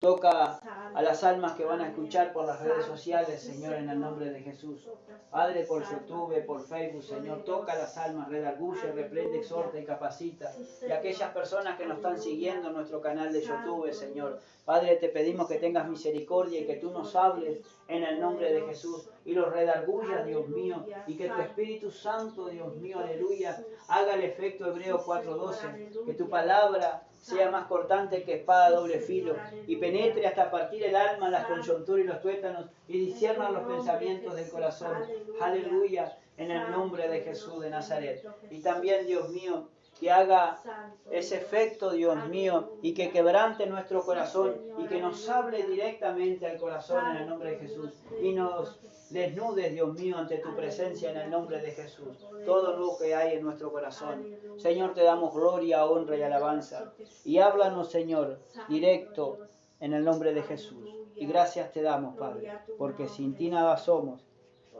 Toca a las almas que van a escuchar por las redes sociales, Señor, en el nombre de Jesús. Padre, por YouTube, por Facebook, Señor, toca a las almas, redarguye, reprende, exhorta y capacita. Y aquellas personas que nos están siguiendo en nuestro canal de YouTube, Señor. Padre, te pedimos que tengas misericordia y que tú nos hables en el nombre de Jesús. Y los redarguyas, Dios mío, y que tu Espíritu Santo, Dios mío, aleluya, haga el efecto Hebreos 4:12. Que tu palabra sea más cortante que espada doble filo, y penetre hasta partir el alma, las coyunturas y los tuétanos, y discierna los pensamientos del corazón. Aleluya, en el nombre de Jesús de Nazaret. Y también, Dios mío, que haga ese efecto, Dios mío, y que quebrante nuestro corazón, y que nos hable directamente al corazón en el nombre de Jesús, y nos desnudes, Dios mío, ante tu presencia en el nombre de Jesús, todo lo que hay en nuestro corazón. Señor, te damos gloria, honra y alabanza, y háblanos, Señor, directo en el nombre de Jesús. Y gracias te damos, Padre, porque sin ti nada somos,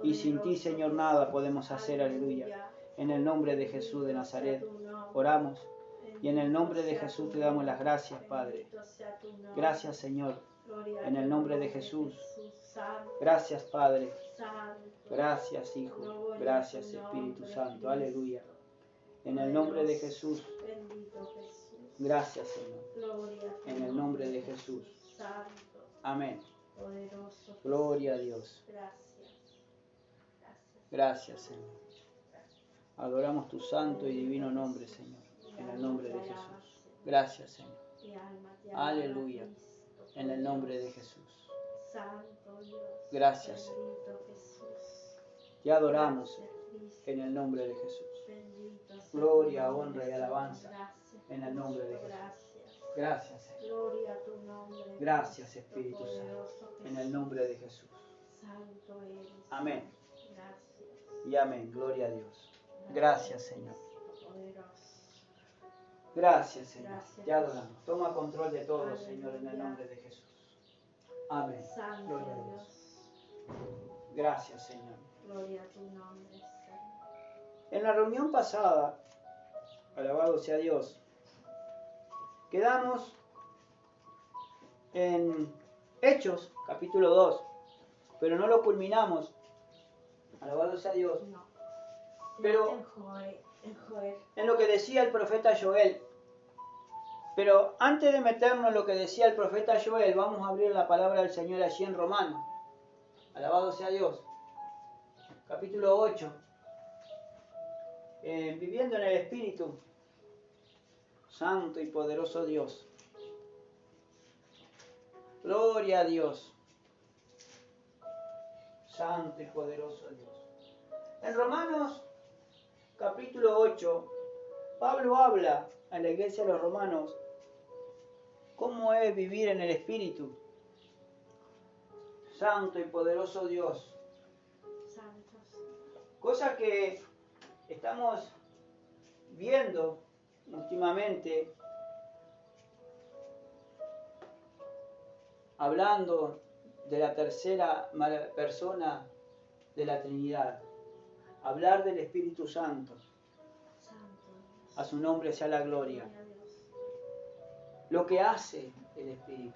y sin ti, Señor, nada podemos hacer, aleluya. En el nombre de Jesús de Nazaret oramos, y en el nombre de Jesús te damos las gracias, Padre. Gracias, Señor, en el nombre de Jesús. Gracias, Padre. Gracias, Hijo. Gracias, Espíritu Santo. Aleluya. En el nombre de Jesús. Gracias, Señor. En el nombre de Jesús. Amén. Gloria a Dios. Gracias, Señor. Adoramos tu santo y divino nombre, Señor. En el nombre de Jesús. Gracias, Señor. Aleluya. En el nombre de Jesús. Gracias, Señor. Te adoramos en el nombre de Jesús. Gloria, honra y alabanza en el nombre de Jesús. Gracias, Señor. Gracias, Espíritu Santo, en el nombre de Jesús. Amén. Y amén. Gloria a Dios. Gracias, Señor. Gracias, Señor. Te adoramos. Toma control de todo, Señor, en el nombre de Jesús. Amén. Gloria a Dios. Gracias, Señor. Gloria a tu nombre, Señor. En la reunión pasada, alabado sea Dios, quedamos en Hechos, capítulo 2, pero no lo culminamos. Alabado sea Dios. No. Pero En Joel. en lo que decía el profeta Joel. Pero antes de meternos en lo que decía el profeta Joel, vamos a abrir la palabra del Señor allí en Romanos. Alabado sea Dios. Capítulo 8. Viviendo en el Espíritu. Santo y poderoso Dios. Gloria a Dios. Santo y poderoso Dios. En Romanos capítulo 8, Pablo habla a la iglesia de los romanos cómo es vivir en el Espíritu. Santo y poderoso Dios. Santos. Cosa que estamos viendo últimamente, hablando de la tercera persona de la Trinidad. Hablar del Espíritu Santo. A su nombre sea la gloria. Lo que hace el Espíritu.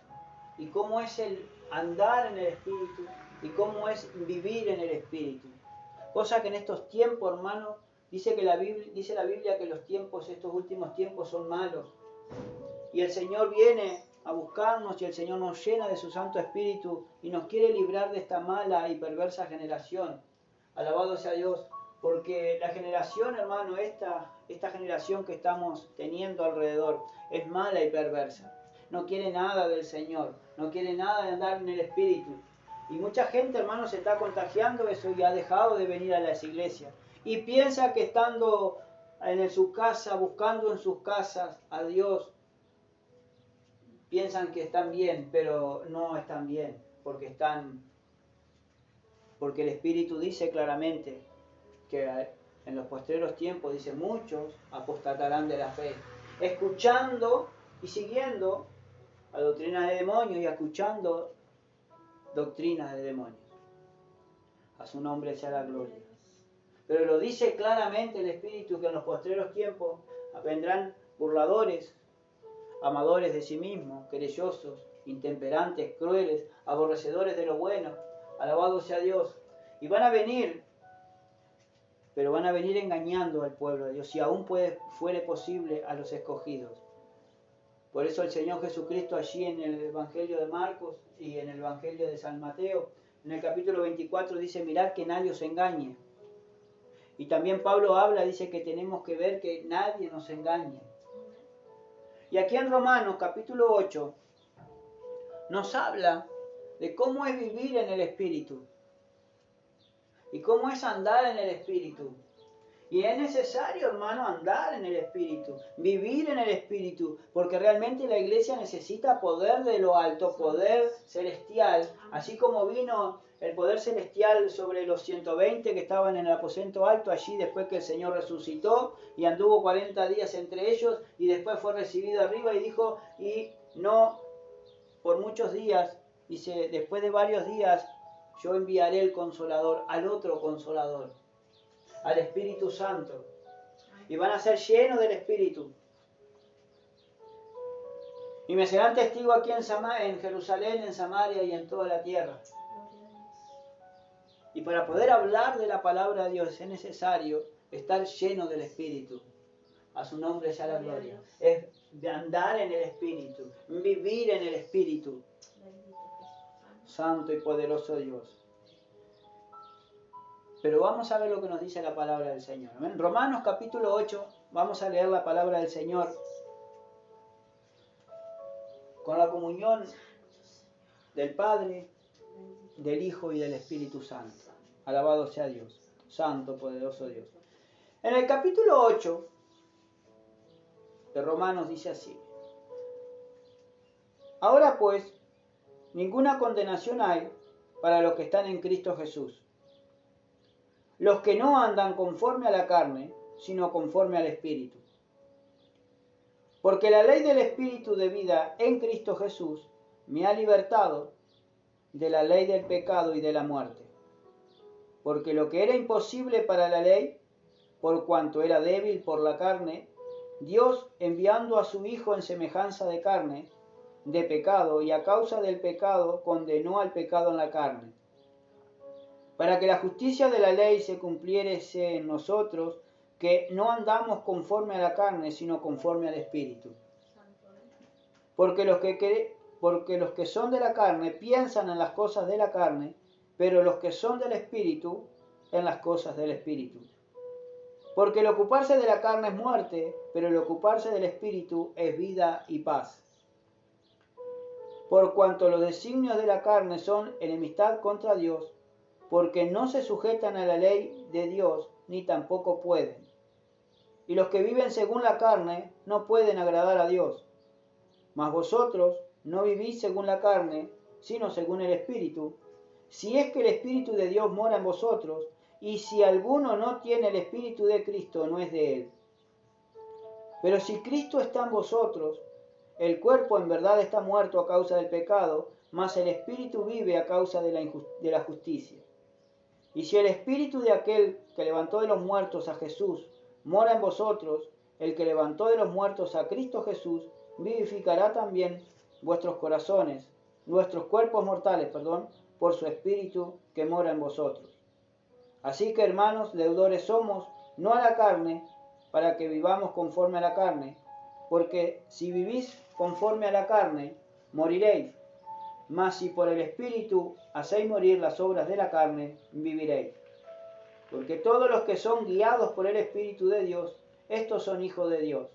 Y cómo es el andar en el Espíritu. Y cómo es vivir en el Espíritu. Cosa que en estos tiempos, hermanos, dice la Biblia que los tiempos, estos últimos tiempos son malos. Y el Señor viene a buscarnos y el Señor nos llena de su Santo Espíritu y nos quiere librar de esta mala y perversa generación. Alabado sea Dios, porque la generación, hermano, esta generación que estamos teniendo alrededor es mala y perversa. No quiere nada del Señor, no quiere nada de andar en el Espíritu. Y mucha gente, hermano, se está contagiando eso y ha dejado de venir a las iglesias. Y piensa que estando en su casa, buscando en sus casas a Dios, piensan que están bien, pero no están bien, porque el Espíritu dice claramente que en los postreros tiempos, dice, muchos apostatarán de la fe, escuchando y siguiendo a doctrinas de demonios y escuchando doctrinas de demonios. A su nombre sea la gloria. Pero lo dice claramente el Espíritu que en los postreros tiempos vendrán burladores, amadores de sí mismos, querellosos, intemperantes, crueles, aborrecedores de lo bueno. Alabado sea Dios. Y van a venir, pero van a venir engañando al pueblo de Dios, si aún fuere posible a los escogidos. Por eso el Señor Jesucristo allí en el Evangelio de Marcos y en el Evangelio de San Mateo, en el capítulo 24 dice, mirad que nadie os engañe. Y también Pablo habla, dice que tenemos que ver que nadie nos engañe. Y aquí en Romanos capítulo 8 nos habla de cómo es vivir en el Espíritu y cómo es andar en el Espíritu. Y es necesario, hermano, andar en el Espíritu, vivir en el Espíritu, porque realmente la iglesia necesita poder de lo alto, poder celestial, así como vino el poder celestial sobre los 120 que estaban en el aposento alto, allí después que el Señor resucitó y anduvo 40 días entre ellos y después fue recibido arriba y dijo, y no por muchos días, dice, después de varios días, yo enviaré el Consolador, al otro Consolador, al Espíritu Santo, y van a ser llenos del Espíritu. Y me serán testigos aquí en Jerusalén, en Samaria y en toda la tierra. Y para poder hablar de la palabra de Dios es necesario estar lleno del Espíritu. A su nombre sea la gloria. Es de andar en el Espíritu, vivir en el Espíritu. Santo y poderoso Dios. Pero vamos a ver lo que nos dice la palabra del Señor. En Romanos capítulo 8, vamos a leer la palabra del Señor con la comunión del Padre, del Hijo y del Espíritu Santo. Alabado sea Dios. Santo, poderoso Dios. En el capítulo 8 de Romanos dice así. Ahora pues, ninguna condenación hay para los que están en Cristo Jesús. Los que no andan conforme a la carne, sino conforme al Espíritu. Porque la ley del Espíritu de vida en Cristo Jesús me ha libertado de la ley del pecado y de la muerte. Porque lo que era imposible para la ley, por cuanto era débil por la carne, Dios, enviando a su Hijo en semejanza de carne, de pecado, y a causa del pecado condenó al pecado en la carne, para que la justicia de la ley se cumpliese en nosotros, que no andamos conforme a la carne, sino conforme al Espíritu. Porque los que son de la carne piensan en las cosas de la carne, pero los que son del Espíritu, en las cosas del Espíritu. Porque el ocuparse de la carne es muerte, pero el ocuparse del Espíritu es vida y paz. Por cuanto los designios de la carne son enemistad contra Dios, porque no se sujetan a la ley de Dios, ni tampoco pueden. Y los que viven según la carne no pueden agradar a Dios. Mas vosotros no vivís según la carne, sino según el Espíritu, si es que el Espíritu de Dios mora en vosotros, y si alguno no tiene el Espíritu de Cristo, no es de él. Pero si Cristo está en vosotros, el cuerpo en verdad está muerto a causa del pecado, mas el Espíritu vive a causa de la justicia. Y si el Espíritu de aquel que levantó de los muertos a Jesús mora en vosotros, el que levantó de los muertos a Cristo Jesús vivificará también vuestros corazones, vuestros cuerpos mortales, por su Espíritu que mora en vosotros. Así que, hermanos, deudores somos, no a la carne, para que vivamos conforme a la carne, porque si vivís conforme a la carne, moriréis. Mas si por el Espíritu hacéis morir las obras de la carne, viviréis. Porque todos los que son guiados por el Espíritu de Dios, estos son hijos de Dios.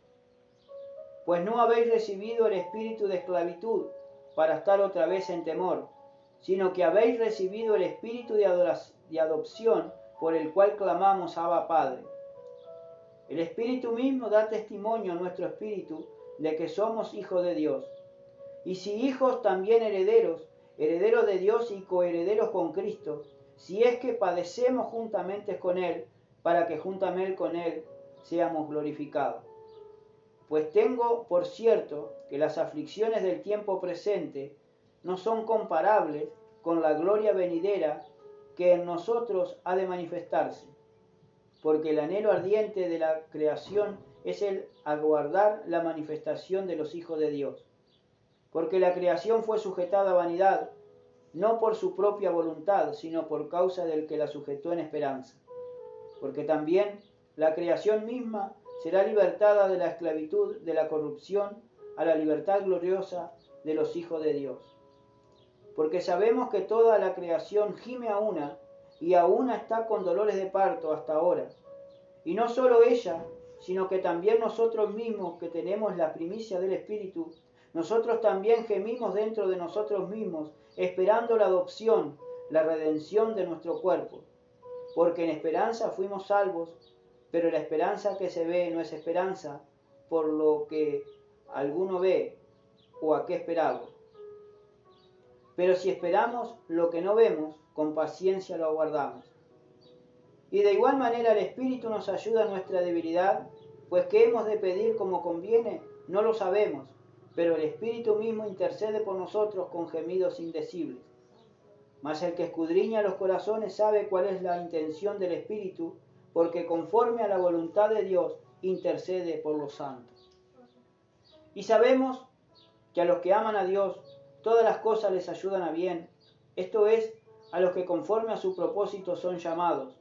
Pues no habéis recibido el espíritu de esclavitud para estar otra vez en temor, sino que habéis recibido el espíritu de adopción por el cual clamamos Abba Padre. El Espíritu mismo da testimonio a nuestro espíritu de que somos hijos de Dios. Y si hijos, también herederos, herederos de Dios y coherederos con Cristo, si es que padecemos juntamente con Él, para que juntamente con Él seamos glorificados. Pues tengo por cierto que las aflicciones del tiempo presente no son comparables con la gloria venidera que en nosotros ha de manifestarse. Porque el anhelo ardiente de la creación es el aguardar la manifestación de los hijos de Dios. Porque la creación fue sujetada a vanidad, no por su propia voluntad, sino por causa del que la sujetó en esperanza. Porque también la creación misma será libertada de la esclavitud, de la corrupción, a la libertad gloriosa de los hijos de Dios. Porque sabemos que toda la creación gime a una, y a una está con dolores de parto hasta ahora. Y no solo ella, sino que también nosotros mismos, que tenemos la primicia del Espíritu, nosotros también gemimos dentro de nosotros mismos, esperando la adopción, la redención de nuestro cuerpo. Porque en esperanza fuimos salvos, pero la esperanza que se ve no es esperanza, por lo que alguno ve, o a qué esperamos. Pero si esperamos lo que no vemos, con paciencia lo aguardamos. Y de igual manera el Espíritu nos ayuda en nuestra debilidad, pues que hemos de pedir como conviene, no lo sabemos, pero el Espíritu mismo intercede por nosotros con gemidos indecibles. Mas el que escudriña los corazones sabe cuál es la intención del Espíritu, porque conforme a la voluntad de Dios intercede por los santos. Y sabemos que a los que aman a Dios, todas las cosas les ayudan a bien, esto es, a los que conforme a su propósito son llamados.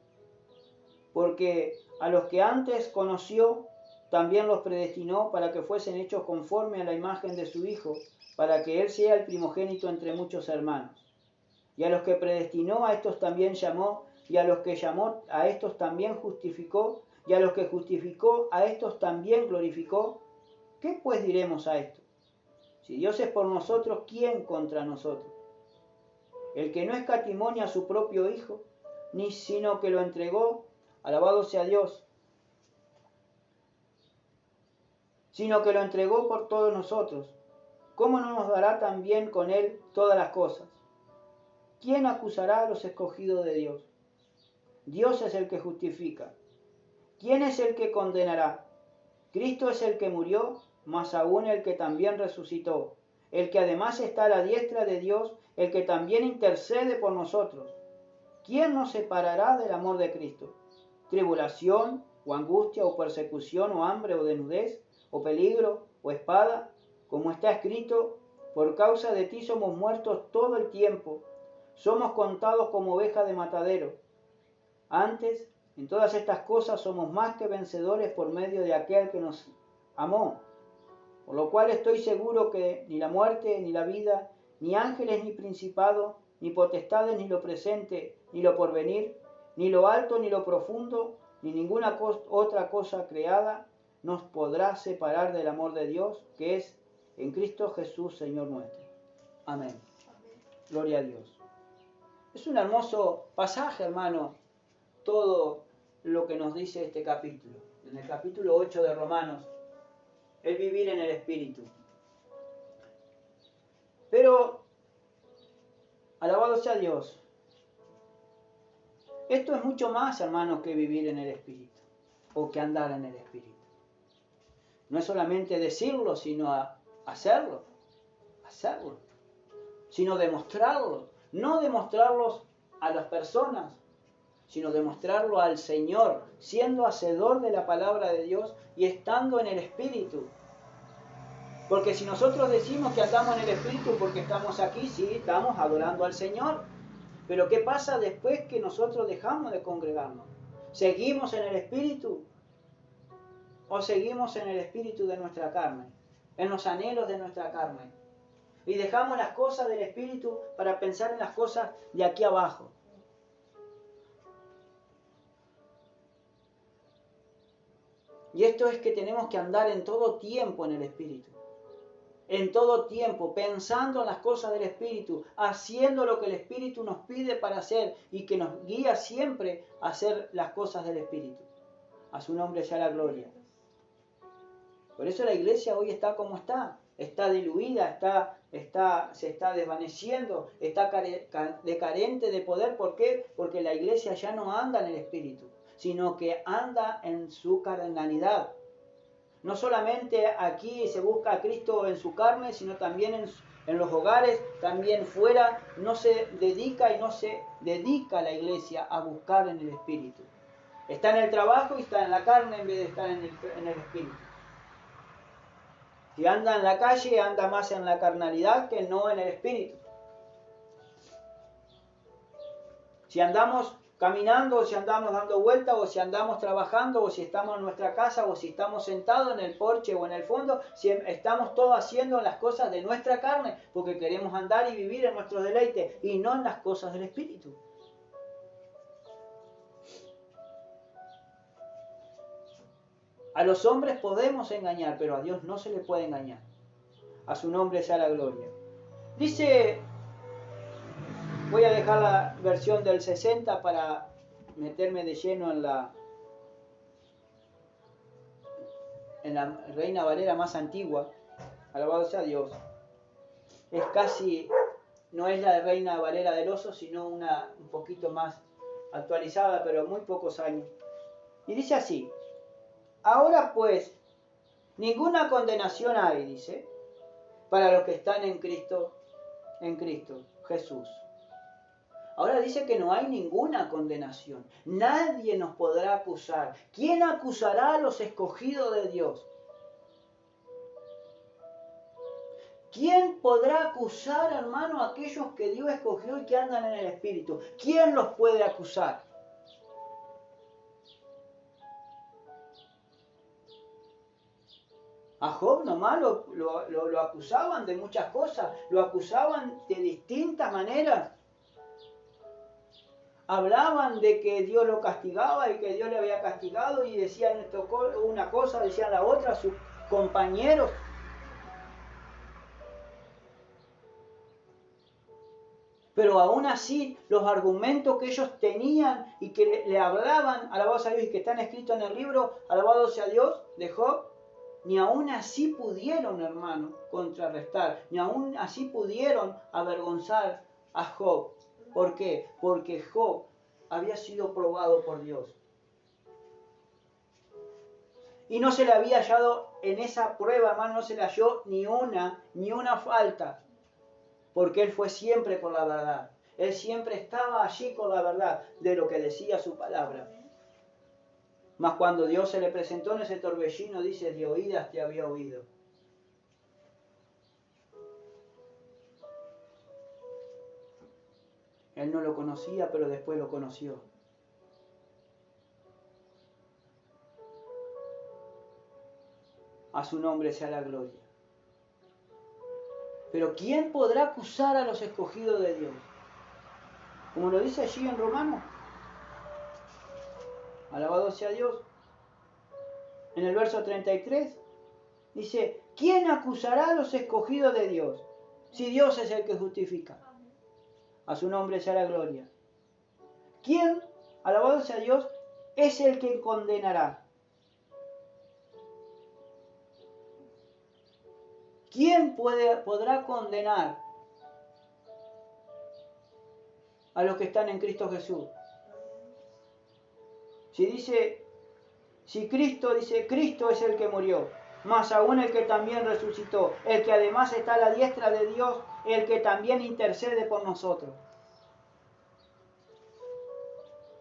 Porque a los que antes conoció, también los predestinó para que fuesen hechos conforme a la imagen de su Hijo, para que Él sea el primogénito entre muchos hermanos. Y a los que predestinó, a estos también llamó, y a los que llamó, a estos también justificó, y a los que justificó, a estos también glorificó. ¿Qué pues diremos a esto? Si Dios es por nosotros, ¿quién contra nosotros? El que no escatimó a su propio Hijo, ni sino que lo entregó, alabado sea Dios, sino que lo entregó por todos nosotros, ¿cómo no nos dará también con Él todas las cosas? ¿Quién acusará a los escogidos de Dios? Dios es el que justifica. ¿Quién es el que condenará? Cristo es el que murió, más aún el que también resucitó, el que además está a la diestra de Dios, el que también intercede por nosotros. ¿Quién nos separará del amor de Cristo? ¿Tribulación, o angustia, o persecución, o hambre, o desnudez, o peligro, o espada? Como está escrito, por causa de ti somos muertos todo el tiempo, somos contados como ovejas de matadero. Antes, en todas estas cosas somos más que vencedores por medio de aquel que nos amó. Por lo cual estoy seguro que ni la muerte, ni la vida, ni ángeles, ni principados, ni potestades, ni lo presente, ni lo porvenir, ni lo alto, ni lo profundo, ni ninguna otra cosa creada, nos podrá separar del amor de Dios, que es en Cristo Jesús, Señor nuestro. Amén. Gloria a Dios. Es un hermoso pasaje, hermano, todo lo que nos dice este capítulo. En el capítulo 8 de Romanos, el vivir en el Espíritu. Pero, alabado sea Dios, esto es mucho más, hermanos, que vivir en el Espíritu, o que andar en el Espíritu. No es solamente decirlo, sino hacerlo, sino demostrarlo. No demostrarlos a las personas, sino demostrarlo al Señor, siendo hacedor de la palabra de Dios y estando en el Espíritu. Porque si nosotros decimos que andamos en el Espíritu porque estamos aquí, sí, estamos adorando al Señor. Pero ¿qué pasa después que nosotros dejamos de congregarnos? ¿Seguimos en el Espíritu? ¿O seguimos en el espíritu de nuestra carne? En los anhelos de nuestra carne. Y dejamos las cosas del Espíritu para pensar en las cosas de aquí abajo. Y esto es que tenemos que andar en todo tiempo en el Espíritu. En todo tiempo, pensando en las cosas del Espíritu, haciendo lo que el Espíritu nos pide para hacer y que nos guía siempre a hacer las cosas del Espíritu. A su nombre sea la gloria. Por eso la iglesia hoy está como está diluida, se está desvaneciendo, está carente de poder. ¿Por qué? Porque la iglesia ya no anda en el Espíritu, sino que anda en su carnalidad. No solamente aquí se busca a Cristo en su carne, sino también en los hogares, también fuera. No se dedica la iglesia a buscar en el Espíritu. Está en el trabajo y está en la carne en vez de estar en el Espíritu. Si anda en la calle, anda más en la carnalidad que no en el espíritu. Si andamos caminando, o si andamos dando vueltas, o si andamos trabajando, o si estamos en nuestra casa, o si estamos sentados en el porche o en el fondo, si estamos todos haciendo las cosas de nuestra carne, porque queremos andar y vivir en nuestros deleites, y no en las cosas del espíritu. A los hombres podemos engañar, pero a Dios no se le puede engañar. A su nombre sea la gloria. Dice, voy a dejar la versión del 60 para meterme de lleno en la Reina Valera más antigua. Alabado sea Dios. Es casi, no es la Reina Valera del Oso, sino una un poquito más actualizada, pero muy pocos años. Y dice así, ahora pues, ninguna condenación hay, dice, para los que están en Cristo Jesús. Ahora dice que no hay ninguna condenación. Nadie nos podrá acusar. ¿Quién acusará a los escogidos de Dios? ¿Quién podrá acusar, hermano, a aquellos que Dios escogió y que andan en el Espíritu? ¿Quién los puede acusar? A Job nomás lo acusaban de muchas cosas, lo acusaban de distintas maneras. Hablaban de que Dios lo castigaba y que Dios le había castigado y decían una cosa, decían la otra, sus compañeros. Pero aún así, los argumentos que ellos tenían y que le hablaban, alabado sea Dios, y que están escritos en el libro, alabado sea Dios, de Job, ni aún así pudieron, hermano, contrarrestar, ni aún así pudieron avergonzar a Job. ¿Por qué? Porque Job había sido probado por Dios. Y no se le había hallado en esa prueba, hermano, no se le halló ni una falta. Porque él fue siempre con la verdad. Él siempre estaba allí con la verdad de lo que decía su palabra. Mas cuando Dios se le presentó en ese torbellino, dice, de oídas te había oído. Él no lo conocía, pero después lo conoció. A su nombre sea la gloria. Pero ¿quién podrá acusar a los escogidos de Dios? Como lo dice allí en Romanos. Alabado sea Dios. En el verso 33 dice, ¿quién acusará a los escogidos de Dios? Si Dios es el que justifica. A su nombre sea la gloria. ¿Quién, alabado sea Dios, es el que condenará? ¿Quién podrá condenar a los que están en Cristo Jesús? Si Cristo dice, Cristo es el que murió, más aún el que también resucitó, el que además está a la diestra de Dios, el que también intercede por nosotros.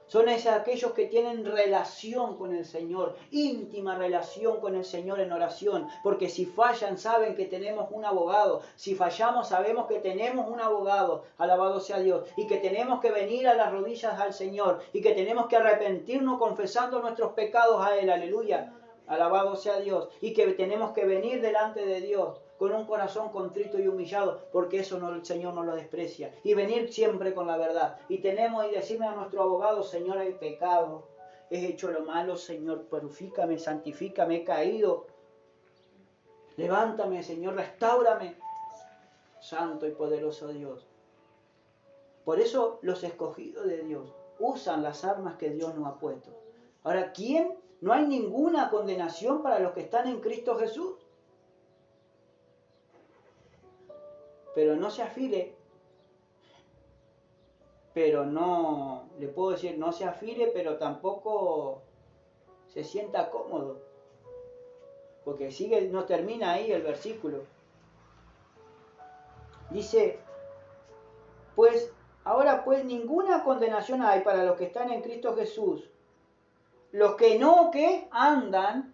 Son aquellos que tienen relación con el Señor, íntima relación con el Señor en oración, porque si fallan saben que tenemos un abogado, si fallamos sabemos que tenemos un abogado, alabado sea Dios, y que tenemos que venir a las rodillas al Señor, y que tenemos que arrepentirnos confesando nuestros pecados a Él, aleluya, alabado sea Dios, y que tenemos que venir delante de Dios con un corazón contrito y humillado, porque eso el Señor no lo desprecia. Y venir siempre con la verdad. Y tenemos y decirle a nuestro abogado, Señor, he pecado, he hecho lo malo, Señor, purifícame, santifícame, he caído. Levántame, Señor, restáurame. Santo y poderoso Dios. Por eso los escogidos de Dios usan las armas que Dios nos ha puesto. Ahora, ¿quién? No hay ninguna condenación para los que están en Cristo Jesús. Pero no se afile, pero no, le puedo decir, no se afile, pero tampoco se sienta cómodo, porque no termina ahí el versículo. Dice, pues, ahora pues ninguna condenación hay para los que están en Cristo Jesús, los que no andan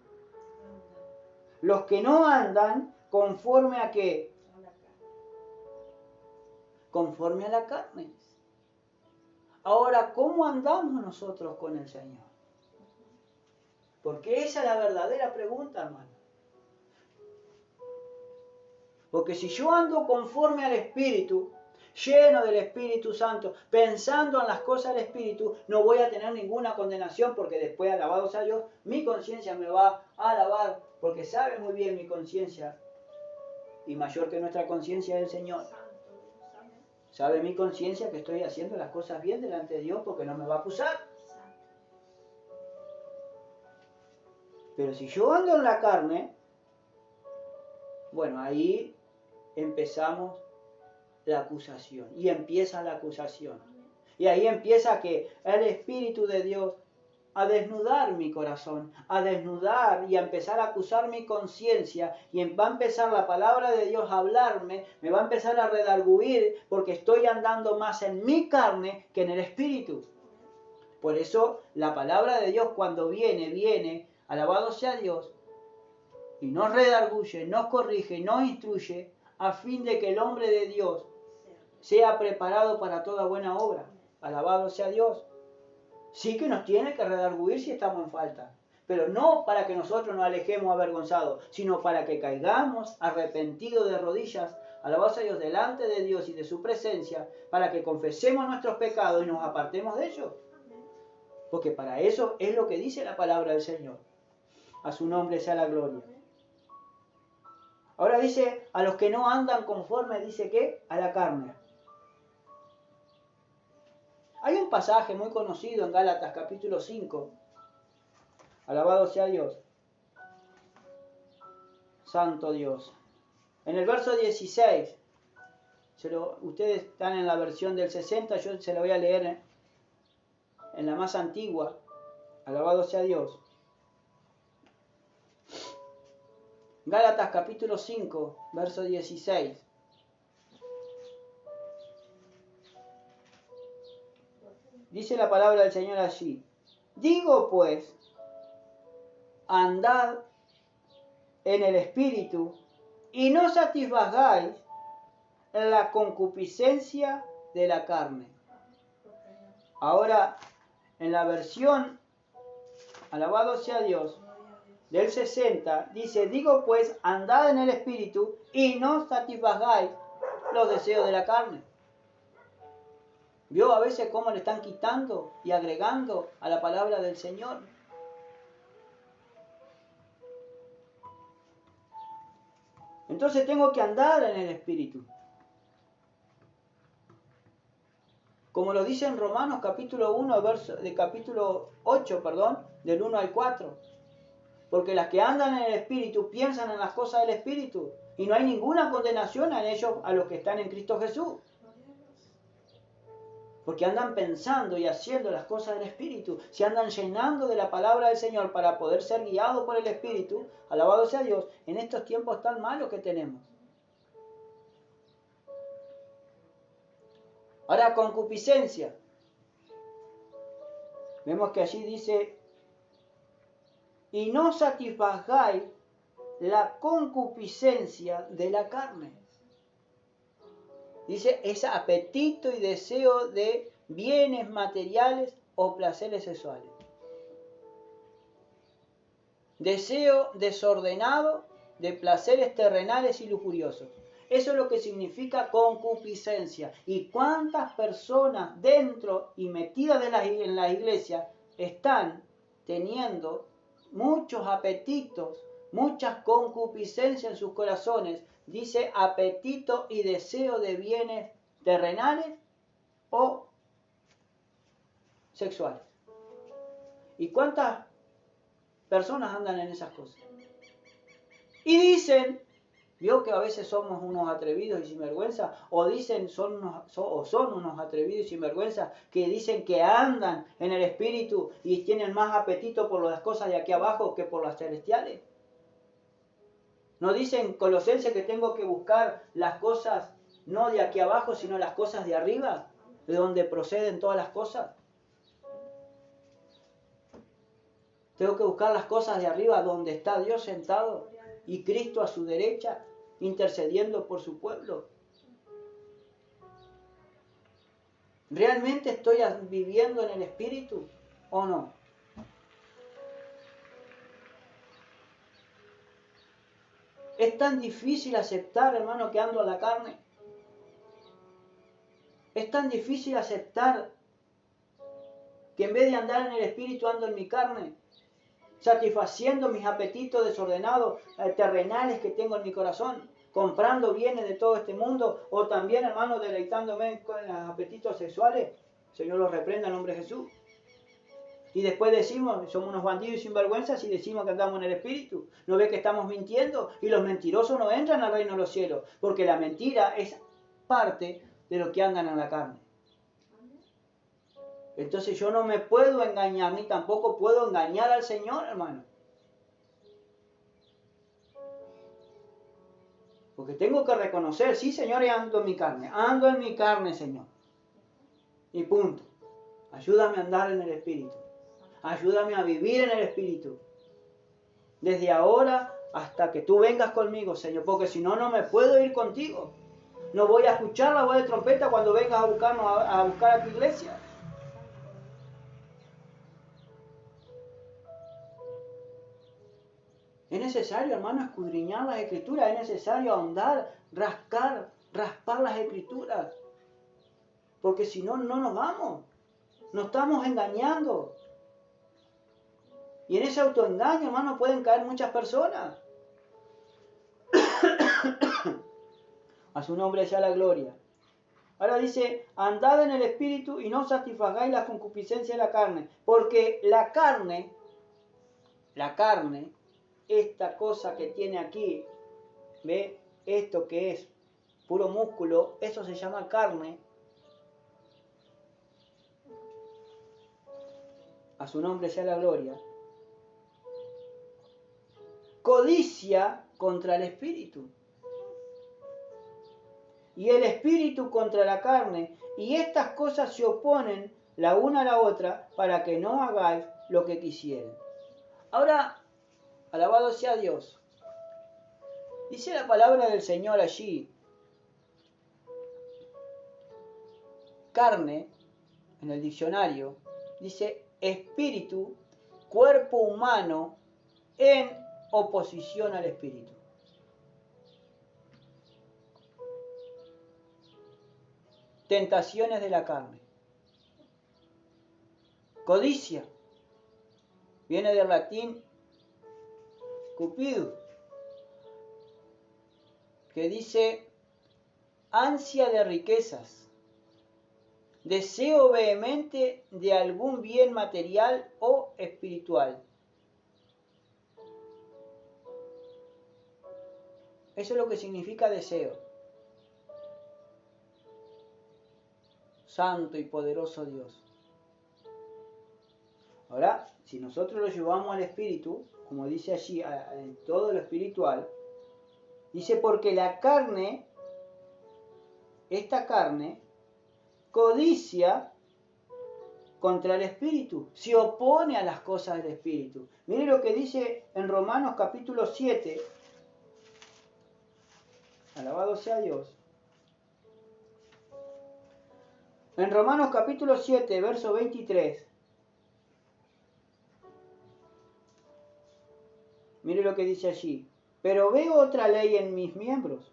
¿conforme a qué? A la carne. Conforme a la carne. Ahora, ¿cómo andamos nosotros con el Señor? Porque esa es la verdadera pregunta, hermano. Porque si yo ando conforme al Espíritu, lleno del Espíritu Santo, pensando en las cosas del Espíritu, no voy a tener ninguna condenación, porque después, alabado sea Dios, mi conciencia me va a alabar, porque sabe muy bien mi conciencia, y mayor que nuestra conciencia es el Señor. Santo Dios, amén. Sabe mi conciencia que estoy haciendo las cosas bien delante de Dios, porque no me va a acusar. Santo. Pero si yo ando en la carne, bueno, ahí empezamos la acusación. Y empieza la acusación. Amén. Y ahí empieza que el Espíritu de Dios a desnudar mi corazón, a desnudar y a empezar a acusar mi conciencia. Y va a empezar la palabra de Dios a hablarme, me va a empezar a redarguir porque estoy andando más en mi carne que en el Espíritu. Por eso la palabra de Dios cuando viene, alabado sea Dios, y nos redarguye, nos corrige, nos instruye, a fin de que el hombre de Dios sea preparado para toda buena obra. Alabado sea Dios. Sí que nos tiene que redarguir si estamos en falta, pero no para que nosotros nos alejemos avergonzados, sino para que caigamos arrepentidos de rodillas, alabado sea Dios, delante de Dios y de su presencia, para que confesemos nuestros pecados y nos apartemos de ellos. Porque para eso es lo que dice la palabra del Señor. A su nombre sea la gloria. Ahora dice, a los que no andan conforme, dice que a la carne. Hay un pasaje muy conocido en Gálatas capítulo 5. Alabado sea Dios. Santo Dios. En el verso 16, ustedes están en la versión del 60, yo se lo voy a leer en la más antigua. Alabado sea Dios. Gálatas capítulo 5, verso 16. Dice la palabra del Señor allí. Digo pues, andad en el Espíritu y no satisfagáis la concupiscencia de la carne. Ahora, en la versión, alabado sea Dios, del 60, dice, digo pues, andad en el Espíritu y no satisfagáis los deseos de la carne. ¿Vio a veces cómo le están quitando y agregando a la palabra del Señor? Entonces tengo que andar en el Espíritu. Como lo dice en Romanos capítulo 1, capítulo 8, del 1 al 4. Porque las que andan en el Espíritu piensan en las cosas del Espíritu. Y no hay ninguna condenación en ellos a los que están en Cristo Jesús. Porque andan pensando y haciendo las cosas del Espíritu. Se andan llenando de la palabra del Señor para poder ser guiados por el Espíritu. Alabado sea Dios en estos tiempos tan malos que tenemos. Ahora, concupiscencia. Vemos que allí dice, y no satisfagáis la concupiscencia de la carne. Dice, es apetito y deseo de bienes materiales o placeres sexuales. Deseo desordenado de placeres terrenales y lujuriosos. Eso es lo que significa concupiscencia. ¿Y cuántas personas dentro y metidas en la iglesia están teniendo muchos apetitos, muchas concupiscencias en sus corazones? Dice apetito y deseo de bienes terrenales o sexuales. ¿Y cuántas personas andan en esas cosas? Y dicen, vio que a veces somos unos atrevidos y sinvergüenza, o dicen son unos atrevidos y sinvergüenza que dicen que andan en el Espíritu y tienen más apetito por las cosas de aquí abajo que por las celestiales. No dicen Colosenses que tengo que buscar las cosas no de aquí abajo, sino las cosas de arriba, de donde proceden todas las cosas. Tengo que buscar las cosas de arriba, donde está Dios sentado y Cristo a su derecha. intercediendo por su pueblo? ¿Realmente estoy viviendo en el Espíritu o no? Es tan difícil aceptar, hermano, que ando a la carne. Es tan difícil aceptar que en vez de andar en el Espíritu ando en mi carne, satisfaciendo mis apetitos desordenados, terrenales que tengo en mi corazón, comprando bienes de todo este mundo, o también, hermano, deleitándome con los apetitos sexuales. Señor los reprenda en nombre de Jesús. Y después decimos, somos unos bandidos y sinvergüenzas y decimos que andamos en el Espíritu. ¿No ve que estamos mintiendo? Y los mentirosos no entran al reino de los cielos, porque la mentira es parte de lo que andan en la carne. Entonces yo no me puedo engañar, ni tampoco puedo engañar al Señor, hermano. Porque tengo que reconocer, sí, Señor, ando en mi carne, Señor. Y punto. Ayúdame a andar en el Espíritu. Ayúdame a vivir en el Espíritu. Desde ahora hasta que tú vengas conmigo, Señor, porque si no, no me puedo ir contigo. No voy a escuchar la voz de trompeta cuando vengas a buscar a tu iglesia. Es necesario, hermano, escudriñar las Escrituras. Es necesario ahondar, raspar las Escrituras. Porque si no, no nos vamos. Nos estamos engañando. Y en ese autoengaño, hermano, pueden caer muchas personas. A su nombre sea la gloria. Ahora dice, andad en el Espíritu y no satisfagáis la concupiscencia de la carne. Porque la carne, esta cosa que tiene aquí, ¿ve? Esto que es puro músculo, eso se llama carne. A su nombre sea la gloria. Codicia contra el Espíritu. Y el Espíritu contra la carne. Y estas cosas se oponen la una a la otra para que no hagáis lo que quisieren. Ahora, alabado sea Dios. Dice la palabra del Señor allí. Carne, en el diccionario, dice espíritu, cuerpo humano en oposición al Espíritu. Tentaciones de la carne. Codicia. Viene del latín cupido, que dice ansia de riquezas, deseo vehemente de algún bien material o espiritual. Eso es lo que significa deseo. Santo y poderoso Dios. Ahora, si nosotros lo llevamos al Espíritu, como dice allí, en todo lo espiritual, dice porque la carne, esta carne, codicia contra el Espíritu, se opone a las cosas del Espíritu. Mire lo que dice en Romanos capítulo 7, alabado sea Dios. En Romanos capítulo 7, verso 23. Mire lo que dice allí. Pero veo otra ley en mis miembros,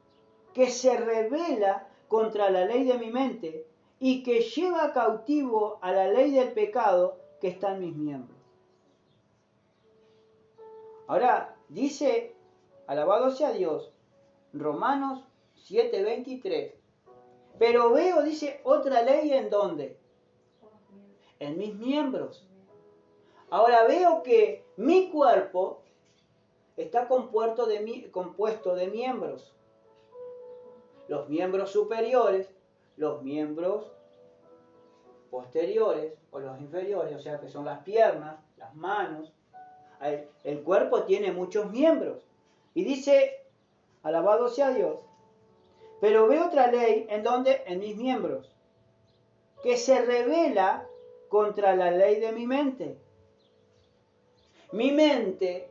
que se rebela contra la ley de mi mente y que lleva cautivo a la ley del pecado que está en mis miembros. Ahora, dice, alabado sea Dios, Romanos 7:23. Pero veo, dice, otra ley ¿en dónde? En mis miembros. Ahora veo que mi cuerpo está compuesto de miembros. Los miembros superiores, los miembros posteriores o los inferiores, o sea que son las piernas, las manos. El cuerpo tiene muchos miembros. Y dice, alabado sea Dios, pero veo otra ley en donde, en mis miembros, que se rebela contra la ley de mi mente. Mi mente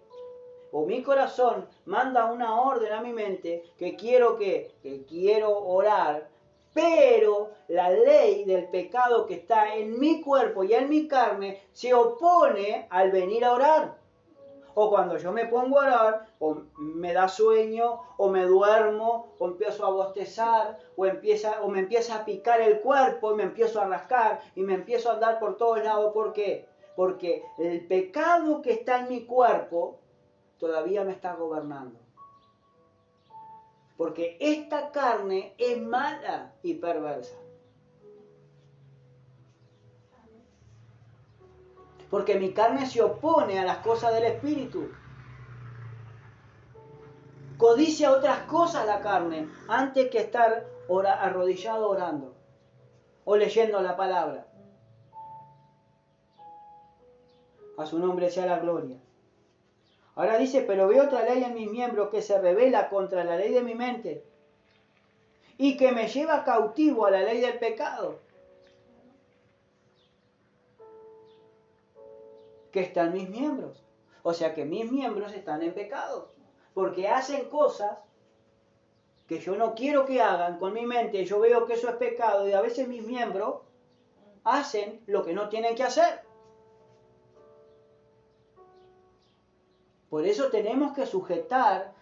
o mi corazón manda una orden a mi mente que quiero orar, pero la ley del pecado que está en mi cuerpo y en mi carne se opone al venir a orar. O cuando yo me pongo a orar, o me da sueño, o me duermo, o empiezo a bostezar, o me empieza a picar el cuerpo, y me empiezo a rascar, y me empiezo a andar por todos lados. ¿Por qué? Porque el pecado que está en mi cuerpo todavía me está gobernando. Porque esta carne es mala y perversa. Porque mi carne se opone a las cosas del Espíritu. Codicia otras cosas la carne antes que estar arrodillado orando o leyendo la palabra. A su nombre sea la gloria. Ahora dice, pero veo otra ley en mis miembros que se rebela contra la ley de mi mente y que me lleva cautivo a la ley del pecado que está en mis miembros. O sea que mis miembros están en pecado, porque hacen cosas que yo no quiero que hagan con mi mente. Yo veo que eso es pecado y a veces mis miembros hacen lo que no tienen que hacer. Por eso tenemos que sujetar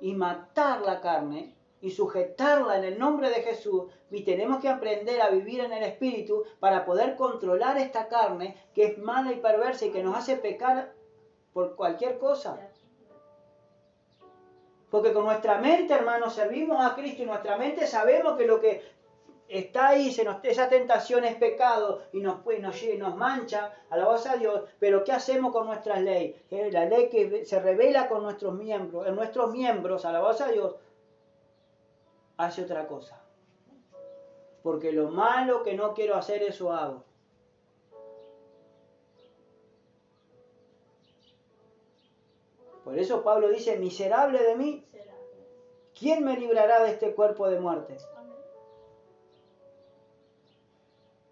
y matar la carne y sujetarla en el nombre de Jesús, y tenemos que aprender a vivir en el Espíritu para poder controlar esta carne que es mala y perversa y que nos hace pecar por cualquier cosa. Porque con nuestra mente, hermanos, servimos a Cristo y nuestra mente sabemos que lo que está ahí, esa tentación es pecado y nos mancha, alabamos a Dios, pero ¿qué hacemos con nuestras leyes? La ley que se revela con nuestros miembros, alabamos a Dios, hace otra cosa. Porque lo malo que no quiero hacer, eso hago. Por eso Pablo dice, miserable de mí, ¿quién me librará de este cuerpo de muerte?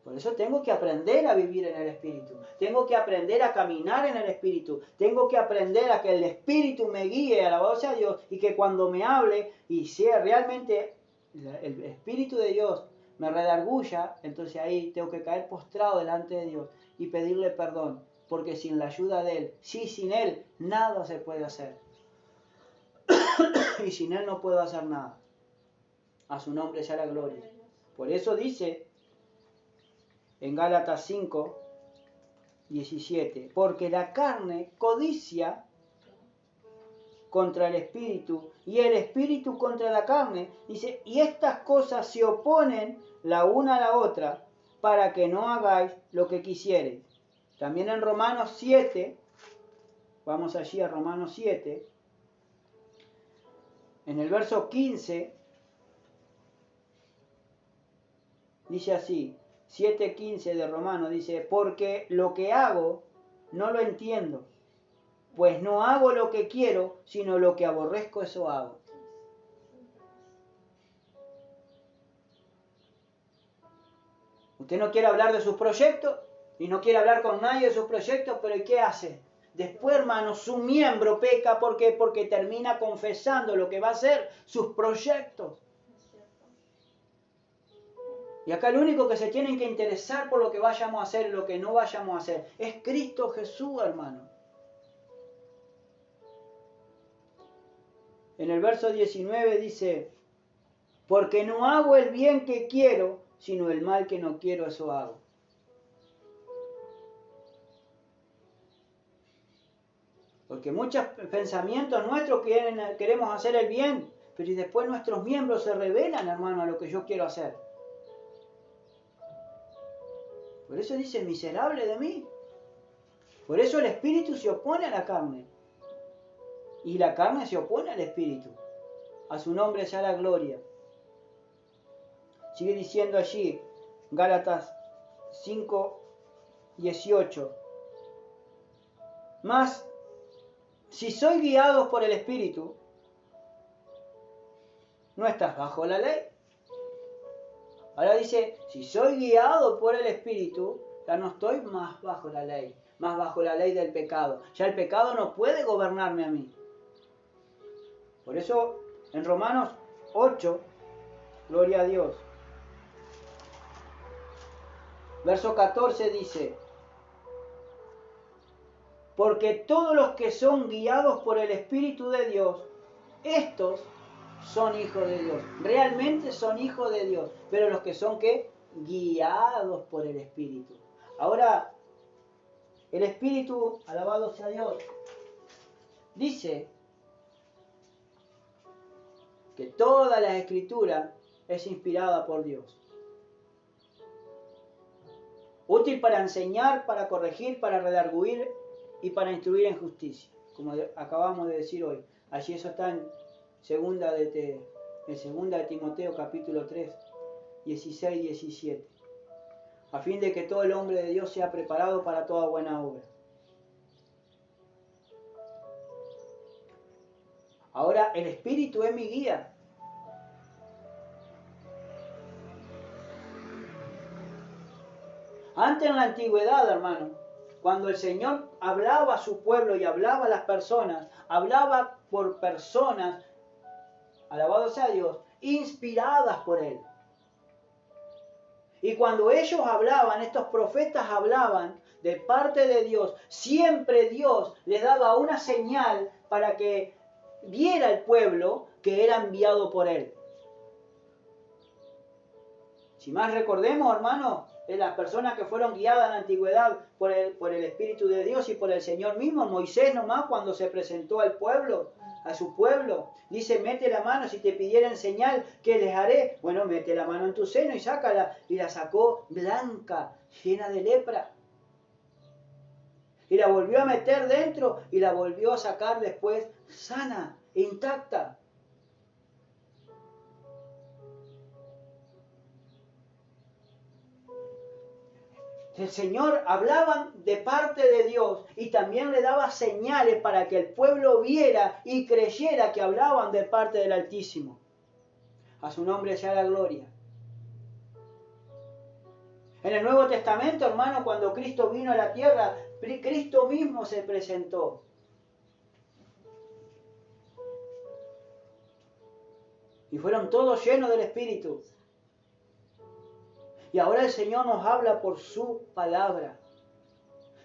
Por eso tengo que aprender a vivir en el Espíritu. Tengo que aprender a caminar en el Espíritu. Tengo que aprender a que el Espíritu me guíe, alabado sea Dios, y que cuando me hable y sea realmente el Espíritu de Dios me redarguya, entonces ahí tengo que caer postrado delante de Dios y pedirle perdón. Porque sin la ayuda de Él, sin Él, nada se puede hacer. Y sin Él no puedo hacer nada. A su nombre sea la gloria. Por eso dice en Gálatas 5, 17, porque la carne codicia contra el espíritu y el espíritu contra la carne. Dice, y estas cosas se oponen la una a la otra para que no hagáis lo que quisiereis. También en Romanos 7, vamos allí a Romanos 7, en el verso 15, dice así, 7:15 de Romanos, dice, porque lo que hago no lo entiendo, pues no hago lo que quiero, sino lo que aborrezco, eso hago. Usted no quiere hablar de sus proyectos y no quiere hablar con nadie de sus proyectos, pero ¿y qué hace? Después, hermano, su miembro peca. ¿Por qué? Porque termina confesando lo que va a ser sus proyectos. Y acá el único que se tiene que interesar por lo que vayamos a hacer y lo que no vayamos a hacer es Cristo Jesús, hermano. En el verso 19 dice, porque no hago el bien que quiero, sino el mal que no quiero, eso hago. Porque muchos pensamientos nuestros queremos hacer el bien, pero y después nuestros miembros se rebelan, hermano, a lo que yo quiero hacer. Por eso dice, miserable de mí. Por eso el espíritu se opone a la carne. Y la carne se opone al espíritu. A su nombre sea la gloria. Sigue diciendo allí, Gálatas 5:18. Mas, si sois guiados por el espíritu, no estás bajo la ley. Ahora dice, si soy guiado por el Espíritu, ya no estoy más bajo la ley del pecado. Ya el pecado no puede gobernarme a mí. Por eso en Romanos 8, gloria a Dios, verso 14 dice: porque todos los que son guiados por el Espíritu de Dios, estos son hijos de Dios. Realmente son hijos de Dios. Pero los que son, ¿qué? Guiados por el Espíritu. Ahora, el Espíritu, alabado sea Dios, dice que toda la Escritura es inspirada por Dios. Útil para enseñar, para corregir, para redarguir y para instruir en justicia. Como acabamos de decir hoy. Allí eso está en segunda de Timoteo capítulo 3, 16 y 17. A fin de que todo el hombre de Dios sea preparado para toda buena obra. Ahora, el Espíritu es mi guía. Antes en la antigüedad, hermano, cuando el Señor hablaba a su pueblo y hablaba a las personas, hablaba por personas, alabado sea Dios, inspiradas por Él. Y cuando ellos hablaban, estos profetas hablaban de parte de Dios, siempre Dios les daba una señal para que viera el pueblo que era enviado por Él. Si más recordemos, hermano, de las personas que fueron guiadas en la antigüedad por el Espíritu de Dios y por el Señor mismo, Moisés nomás cuando se presentó al pueblo, a su pueblo, dice: mete la mano, si te pidieren señal, ¿qué les haré? Bueno, mete la mano en tu seno y sácala. Y la sacó blanca, llena de lepra. Y la volvió a meter dentro y la volvió a sacar después sana, intacta. El Señor hablaba de parte de Dios y también le daba señales para que el pueblo viera y creyera que hablaban de parte del Altísimo. A su nombre sea la gloria. En el Nuevo Testamento, hermano, cuando Cristo vino a la tierra, Cristo mismo se presentó. Y fueron todos llenos del Espíritu. Y ahora el Señor nos habla por su palabra.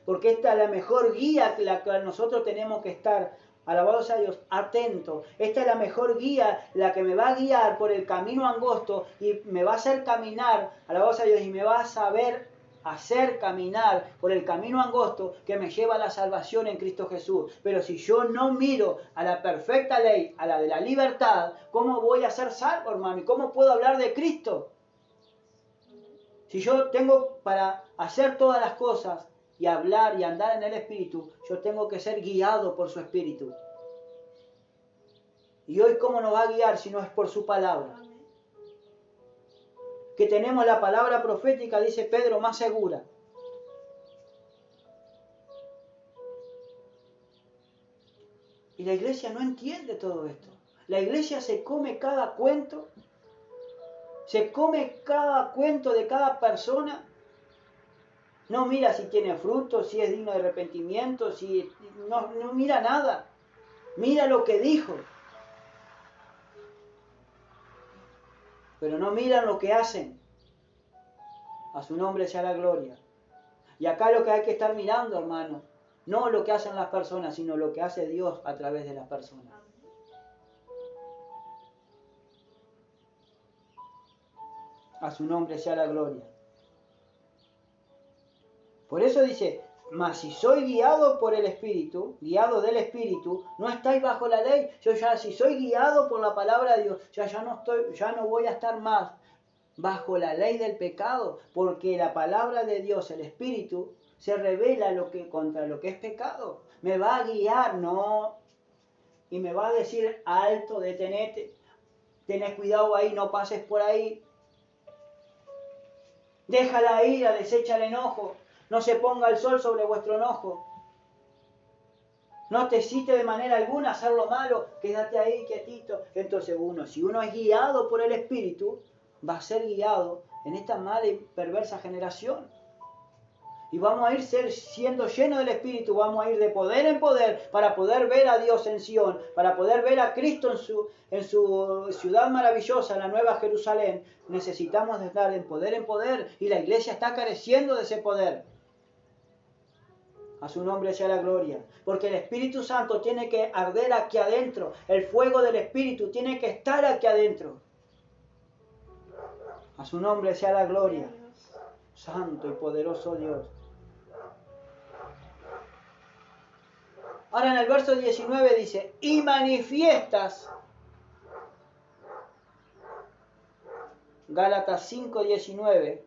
Porque esta es la mejor guía que la que nosotros tenemos que estar, alabados a Dios, atentos. Esta es la mejor guía, la que me va a guiar por el camino angosto y me va a hacer caminar, alabados a Dios, y me va a saber hacer caminar por el camino angosto que me lleva a la salvación en Cristo Jesús. Pero si yo no miro a la perfecta ley, a la de la libertad, ¿cómo voy a ser salvo, hermano? ¿Y cómo puedo hablar de Cristo? Si yo tengo para hacer todas las cosas y hablar y andar en el Espíritu, yo tengo que ser guiado por su Espíritu. Y hoy, ¿cómo nos va a guiar si no es por su palabra? Que tenemos la palabra profética, dice Pedro, más segura. Y la iglesia no entiende todo esto. La iglesia se come cada cuento. Se come cada cuento de cada persona. No mira si tiene fruto, si es digno de arrepentimiento, no mira nada. Mira lo que dijo. Pero no miran lo que hacen. A su nombre sea la gloria. Y acá lo que hay que estar mirando, hermano, no lo que hacen las personas, sino lo que hace Dios a través de las personas. A su nombre sea la gloria. Por eso dice: mas si soy guiado por el Espíritu, guiado del Espíritu, no estáis bajo la ley. Yo ya, si soy guiado por la palabra de Dios, ya no voy a estar más bajo la ley del pecado, porque la palabra de Dios, el Espíritu, se revela contra lo que es pecado. Me va a guiar, no, y me va a decir: alto, detenete, tenés cuidado ahí, no pases por ahí. Deja la ira, desecha el enojo. No se ponga el sol sobre vuestro enojo. No te cite de manera alguna hacer lo malo. Quédate ahí quietito. Entonces si uno es guiado por el Espíritu, va a ser guiado en esta mala y perversa generación. Y vamos a ir siendo llenos del Espíritu, vamos a ir de poder en poder para poder ver a Dios en Sion, para poder ver a Cristo en su ciudad maravillosa, la Nueva Jerusalén. Necesitamos estar en poder y la iglesia está careciendo de ese poder. A su nombre sea la gloria. Porque el Espíritu Santo tiene que arder aquí adentro. El fuego del Espíritu tiene que estar aquí adentro. A su nombre sea la gloria. Santo y poderoso Dios. Ahora en el verso 19 dice, y manifiestas, Gálatas 5:19,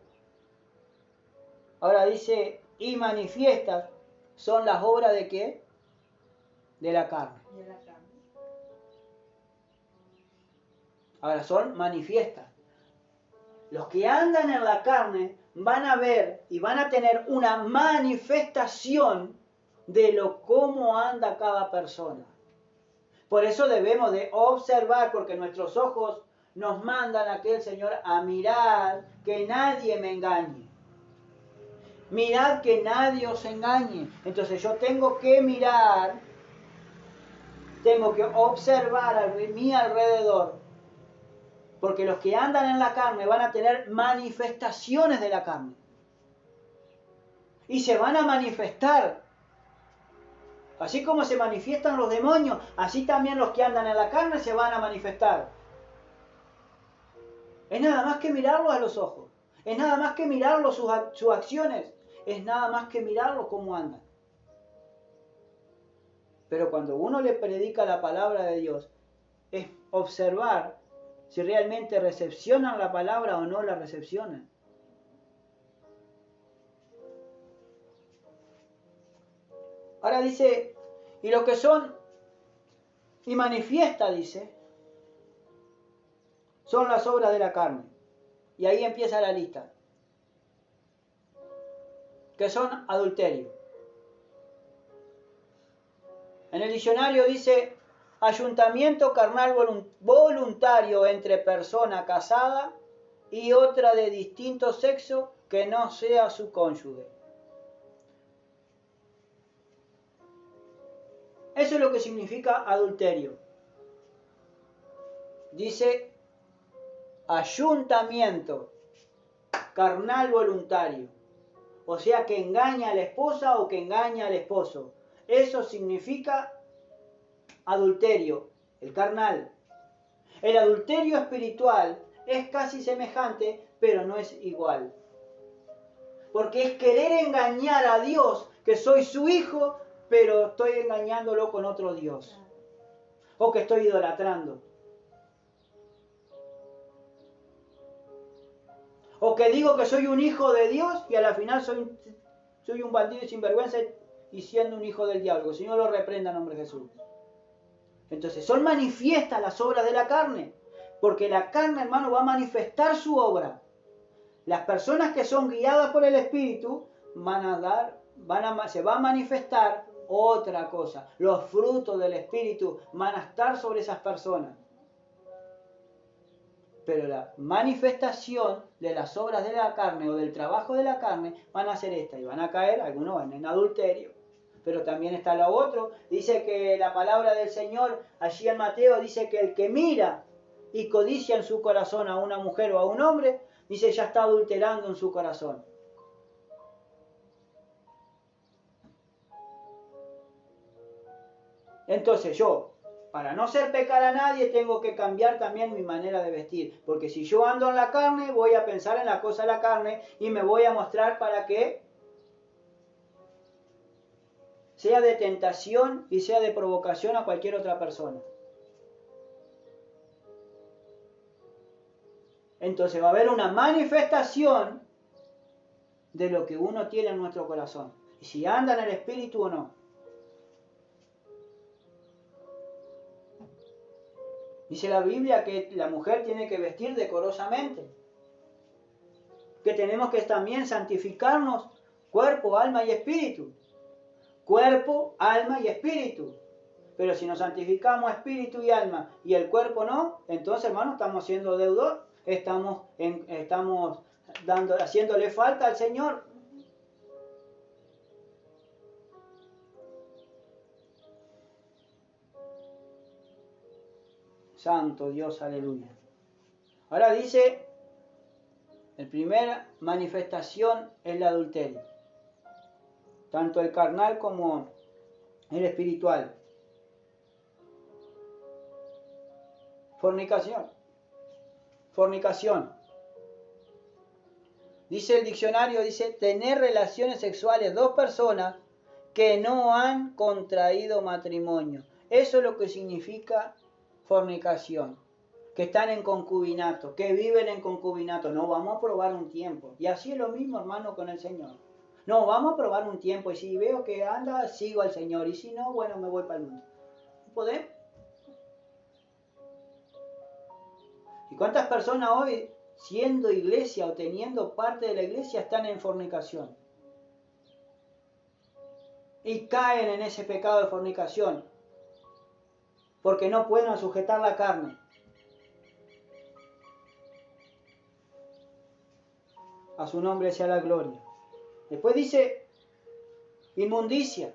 ahora dice, y manifiestas, son las obras de ¿qué? De la carne. De la carne. Ahora son manifiestas. Los que andan en la carne van a ver y van a tener una manifestación de cómo anda cada persona. Por eso debemos de observar, porque nuestros ojos nos mandan a aquel Señor a mirar que nadie me engañe. Mirad que nadie os engañe. Entonces yo tengo que mirar, tengo que observar a mi alrededor, porque los que andan en la carne van a tener manifestaciones de la carne. Y se van a manifestar. Así como se manifiestan los demonios, así también los que andan en la carne se van a manifestar. Es nada más que mirarlos a los ojos. Es nada más que mirarlos sus acciones. Es nada más que mirarlos cómo andan. Pero cuando uno le predica la palabra de Dios, es observar si realmente recepcionan la palabra o no la recepcionan. Ahora dice, y lo que son, y manifiesta, dice, son las obras de la carne. Y ahí empieza la lista. Que son adulterio. En el diccionario dice, ayuntamiento carnal voluntario entre persona casada y otra de distinto sexo que no sea su cónyuge. Eso es lo que significa adulterio. Dice ayuntamiento carnal voluntario. O sea que engaña a la esposa o que engaña al esposo. Eso significa adulterio, el carnal. El adulterio espiritual es casi semejante, pero no es igual. Porque es querer engañar a Dios, que soy su hijo, pero estoy engañándolo con otro Dios. O que estoy idolatrando. O que digo que soy un hijo de Dios y a la final soy un bandido y sinvergüenza y siendo un hijo del diablo. Que el Señor lo reprenda en nombre de Jesús. Entonces son manifiestas las obras de la carne. Porque la carne, hermano, va a manifestar su obra. Las personas que son guiadas por el Espíritu se va a manifestar otra cosa. Los frutos del Espíritu van a estar sobre esas personas. Pero la manifestación de las obras de la carne o del trabajo de la carne van a ser esta. Y van a caer, algunos van en adulterio. Pero también está lo otro. Dice que la palabra del Señor, allí en Mateo, dice que el que mira y codicia en su corazón a una mujer o a un hombre, dice ya está adulterando en su corazón. Entonces yo, para no hacer pecar a nadie, tengo que cambiar también mi manera de vestir. Porque si yo ando en la carne, voy a pensar en la cosa de la carne y me voy a mostrar para que sea de tentación y sea de provocación a cualquier otra persona. Entonces va a haber una manifestación de lo que uno tiene en nuestro corazón. Y si anda en el Espíritu o no. Dice la Biblia que la mujer tiene que vestir decorosamente. Que tenemos que también santificarnos cuerpo, alma y espíritu. Cuerpo, alma y espíritu. Pero si nos santificamos espíritu y alma y el cuerpo no, entonces, hermano, estamos siendo deudor. Estamos haciéndole falta al Señor. Santo Dios, aleluya. Ahora dice, la primera manifestación es el adulterio. Tanto el carnal como el espiritual. Fornicación. Fornicación. Dice el diccionario, dice, tener relaciones sexuales dos personas que no han contraído matrimonio. Eso es lo que significa fornicación. Que están en concubinato, que viven en concubinato. No, vamos a probar un tiempo. Y así es lo mismo, hermano, con el Señor. No, vamos a probar un tiempo. Y si veo que anda, sigo al Señor. Y si no, bueno, me voy para el mundo. ¿Podemos? ¿Y cuántas personas hoy, siendo iglesia o teniendo parte de la iglesia, están en fornicación? Y caen en ese pecado de fornicación. Porque no pueden sujetar la carne. A su nombre sea la gloria. Después dice inmundicia.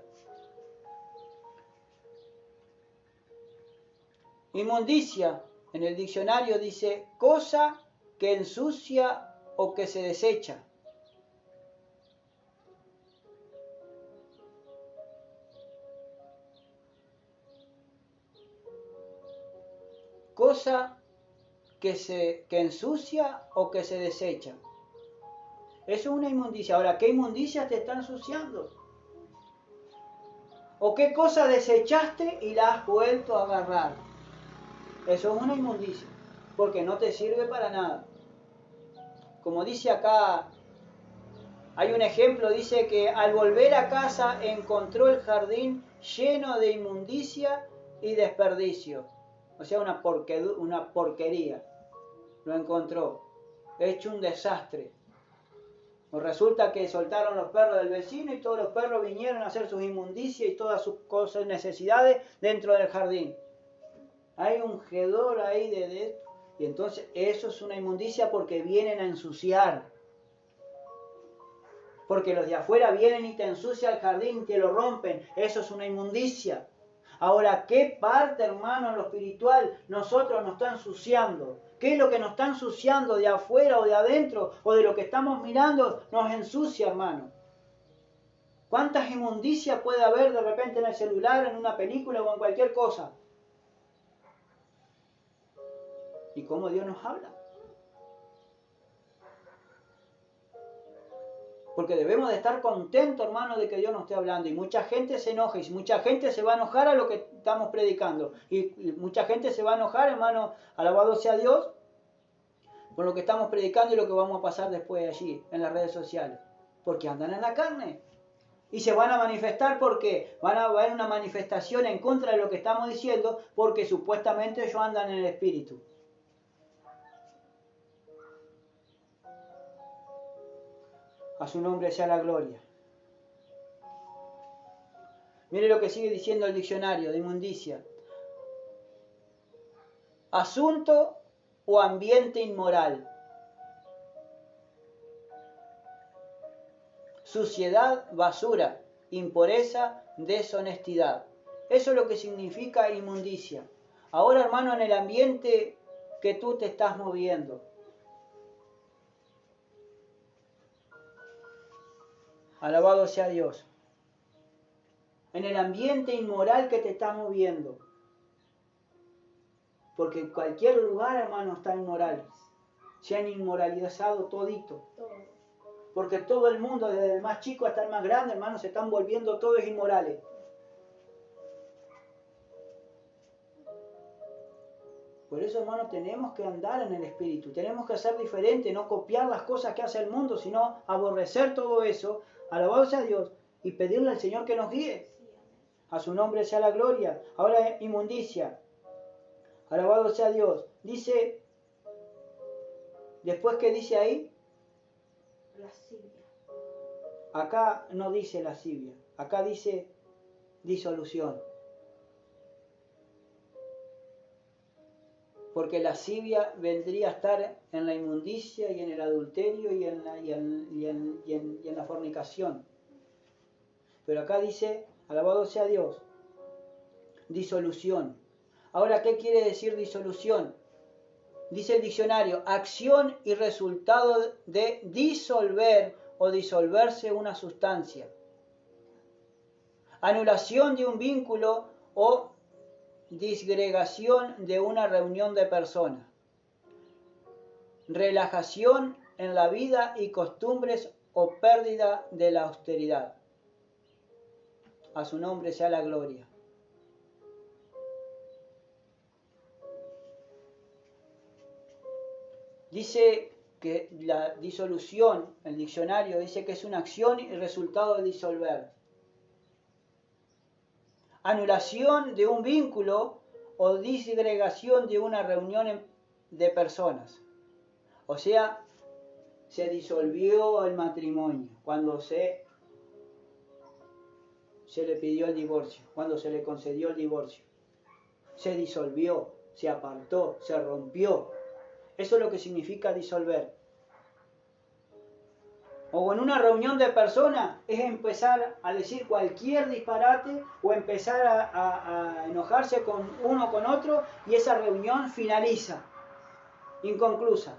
Inmundicia, en el diccionario dice cosa que ensucia o que se desecha. Cosa que ensucia o que se desecha. Eso es una inmundicia. Ahora, ¿qué inmundicia te está ensuciando? ¿O qué cosa desechaste y la has vuelto a agarrar? Eso es una inmundicia, porque no te sirve para nada. Como dice acá, hay un ejemplo, dice que al volver a casa encontró el jardín lleno de inmundicia y desperdicio. O sea, una porquería. Lo encontró, hecho un desastre. Pues resulta que soltaron los perros del vecino y todos los perros vinieron a hacer sus inmundicias y todas sus cosas, necesidades dentro del jardín. Hay un hedor ahí de esto. Y entonces eso es una inmundicia porque vienen a ensuciar. Porque los de afuera vienen y te ensucian el jardín, te lo rompen. Eso es una inmundicia. Ahora, ¿qué parte, hermano, en lo espiritual nosotros nos está ensuciando? ¿Qué es lo que nos está ensuciando de afuera o de adentro o de lo que estamos mirando nos ensucia, hermano? ¿Cuántas inmundicias puede haber de repente en el celular, en una película o en cualquier cosa? ¿Y cómo Dios nos habla? Porque debemos de estar contentos, hermano, de que Dios nos esté hablando. Y mucha gente se enoja y mucha gente se va a enojar a lo que estamos predicando. Y mucha gente se va a enojar, hermano, alabado sea Dios, por lo que estamos predicando y lo que vamos a pasar después allí, en las redes sociales. Porque andan en la carne. Y se van a manifestar porque van a haber una manifestación en contra de lo que estamos diciendo porque supuestamente ellos andan en el espíritu. A su nombre sea la gloria. Mire lo que sigue diciendo el diccionario de inmundicia. Asunto o ambiente inmoral. Suciedad, basura, impureza, deshonestidad. Eso es lo que significa inmundicia. Ahora, hermano, en el ambiente que tú te estás moviendo. Alabado sea Dios. En el ambiente inmoral que te estás moviendo. Porque en cualquier lugar, hermano, está inmoral. Se han inmoralizado todito. Porque todo el mundo, desde el más chico hasta el más grande, hermano, se están volviendo todos inmorales. Por eso, hermano, tenemos que andar en el Espíritu. Tenemos que ser diferente, no copiar las cosas que hace el mundo, sino aborrecer todo eso, alabado sea Dios, y pedirle al Señor que nos guíe. A su nombre sea la gloria. Ahora inmundicia. Alabado sea Dios. Dice, después que dice ahí, Lascivia. acá no dice lascivia, acá dice disolución. Porque lascivia vendría a estar en la inmundicia y en el adulterio y en la fornicación. Pero acá dice, alabado sea Dios, disolución. Ahora, ¿qué quiere decir disolución? Dice el diccionario, acción y resultado de disolver o disolverse una sustancia. Anulación de un vínculo o disgregación de una reunión de personas. Relajación en la vida y costumbres o pérdida de la austeridad. A su nombre sea la gloria. Dice que la disolución, el diccionario dice que es una acción y resultado de disolver. Anulación de un vínculo o disgregación de una reunión de personas. O sea, se disolvió el matrimonio cuando se le pidió el divorcio, cuando se le concedió el divorcio. Se disolvió, se apartó, se rompió. Eso es lo que significa disolver. O en una reunión de personas es empezar a decir cualquier disparate o empezar a enojarse con uno con otro y esa reunión finaliza, inconclusa.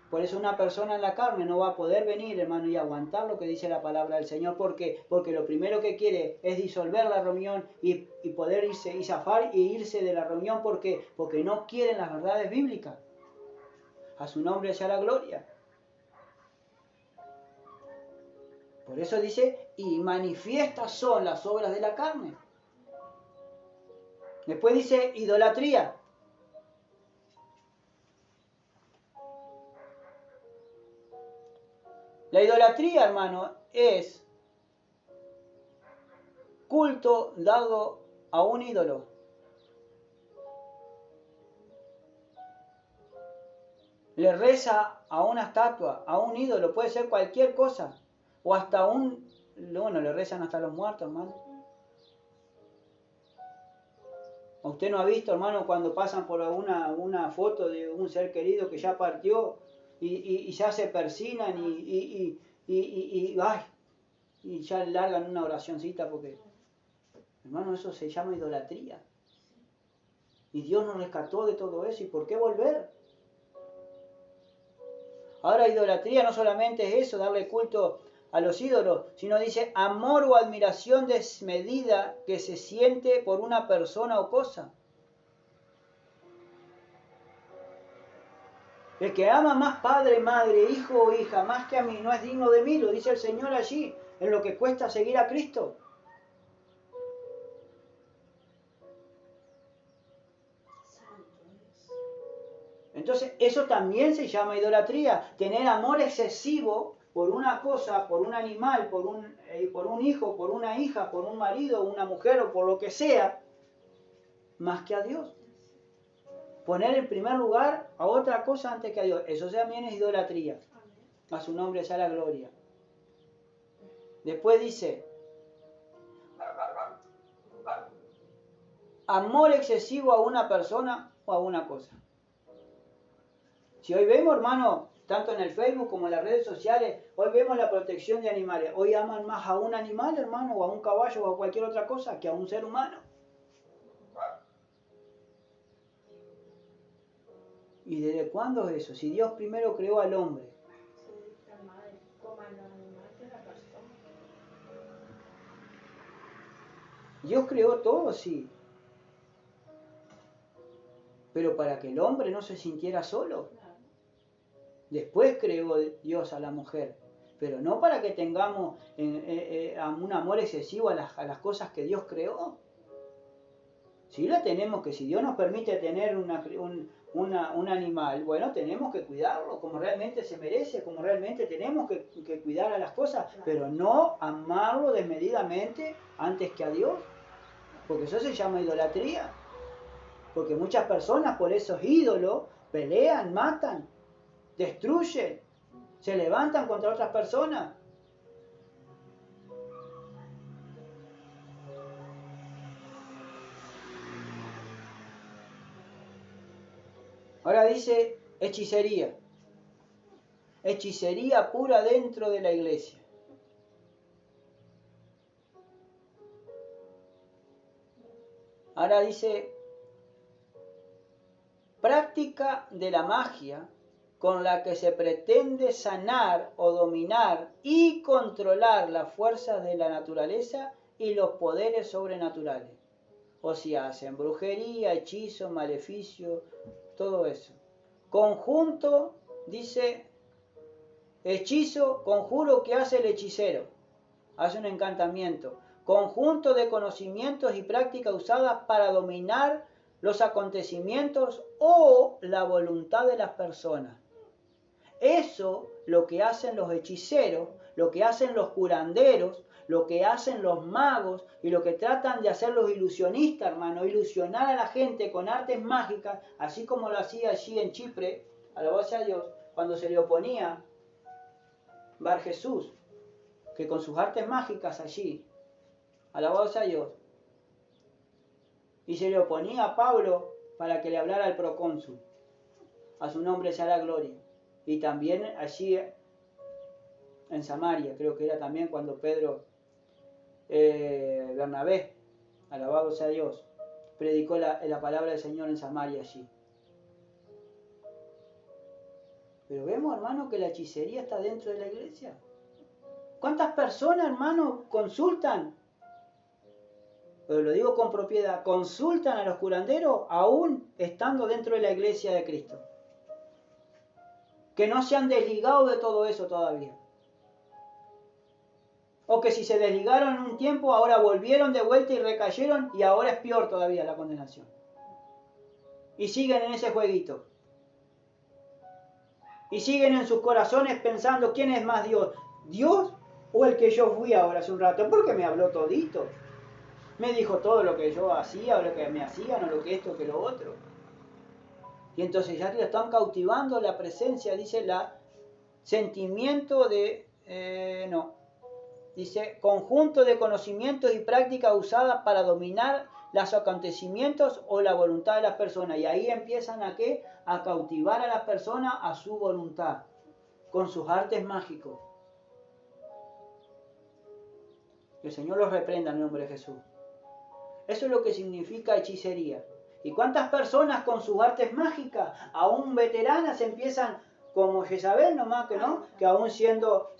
Por eso una persona en la carne no va a poder venir, hermano, y aguantar lo que dice la palabra del Señor. ¿Por qué? Porque lo primero que quiere es disolver la reunión y poder irse y zafar y irse de la reunión. ¿Por qué? Porque no quieren las verdades bíblicas. A su nombre sea la gloria. Por eso dice, y manifiestas son las obras de la carne. Después dice, idolatría. La idolatría, hermano, es culto dado a un ídolo. Le reza a una estatua, a un ídolo, puede ser cualquier cosa. O hasta le rezan hasta los muertos, hermano. ¿Usted no ha visto, hermano, cuando pasan por una foto de un ser querido que ya partió y ya se persinan y ya largan una oracioncita porque, hermano, eso se llama idolatría. Y Dios nos rescató de todo eso. ¿Y por qué volver? Ahora, idolatría no solamente es eso, darle culto a los ídolos, sino dice amor o admiración desmedida que se siente por una persona o cosa. El que ama más padre, madre, hijo o hija, más que a mí, no es digno de mí, lo dice el Señor allí, en lo que cuesta seguir a Cristo. Entonces, eso también se llama idolatría, tener amor excesivo por una cosa, por un animal, por un hijo, por una hija, por un marido, una mujer o por lo que sea, más que a Dios. Poner en primer lugar a otra cosa antes que a Dios. Eso también es idolatría. A su nombre sea la gloria. Después dice, amor excesivo a una persona o a una cosa. Si hoy vemos, hermano, tanto en el Facebook como en las redes sociales, hoy vemos la protección de animales. Hoy aman más a un animal, hermano, o a un caballo o a cualquier otra cosa que a un ser humano. ¿Y desde cuándo es eso? Si Dios primero creó al hombre. Dios creó todo, sí. Pero para que el hombre no se sintiera solo. Después creó Dios a la mujer. Pero no para que tengamos un amor excesivo a las cosas que Dios creó. Si la tenemos, que si Dios nos permite tener un animal, bueno, tenemos que cuidarlo como realmente se merece, como realmente tenemos que cuidar a las cosas, pero no amarlo desmedidamente antes que a Dios, porque eso se llama idolatría. Porque muchas personas por esos ídolos pelean, matan, destruyen, se levantan contra otras personas. Ahora dice hechicería. Hechicería pura dentro de la iglesia. Ahora dice, práctica de la magia con la que se pretende sanar o dominar y controlar las fuerzas de la naturaleza y los poderes sobrenaturales. O sea, hacen brujería, hechizo, maleficio, todo eso. Conjunto, dice, hechizo, conjuro que hace el hechicero. Hace un encantamiento. Conjunto de conocimientos y prácticas usadas para dominar los acontecimientos o la voluntad de las personas. Eso, lo que hacen los hechiceros, lo que hacen los curanderos, lo que hacen los magos y lo que tratan de hacer los ilusionistas, hermano, ilusionar a la gente con artes mágicas, así como lo hacía allí en Chipre, alabado sea Dios, cuando se le oponía Bar Jesús, que con sus artes mágicas allí, alabado sea Dios, y se le oponía a Pablo para que le hablara al procónsul. A su nombre sea la gloria. Y también allí en Samaria, creo que era también cuando Pedro, Bernabé, alabado sea Dios, predicó la palabra del Señor en Samaria allí. Pero vemos, hermano, que la hechicería está dentro de la iglesia. ¿Cuántas personas, hermano, consultan? Pero lo digo con propiedad, consultan a los curanderos aún estando dentro de la iglesia de Cristo. Que no se han desligado de todo eso todavía. O que si se desligaron en un tiempo, ahora volvieron de vuelta y recayeron y ahora es peor todavía la condenación. Y siguen en ese jueguito. Y siguen en sus corazones pensando quién es más Dios. ¿Dios o el que yo fui ahora hace un rato? Porque me habló todito. Me dijo todo lo que yo hacía o lo que me hacían o lo que esto que lo otro. Y entonces ya que están cautivando la presencia, dice la sentimiento de... Dice, conjunto de conocimientos y prácticas usadas para dominar los acontecimientos o la voluntad de las personas. Y ahí empiezan a ¿qué? A cautivar a las personas a su voluntad, con sus artes mágicos. Que el Señor los reprenda en el nombre de Jesús. Eso es lo que significa hechicería. ¿Y cuántas personas con sus artes mágicas, aún veteranas, empiezan como Jezabel nomás, que no? Que aún siendo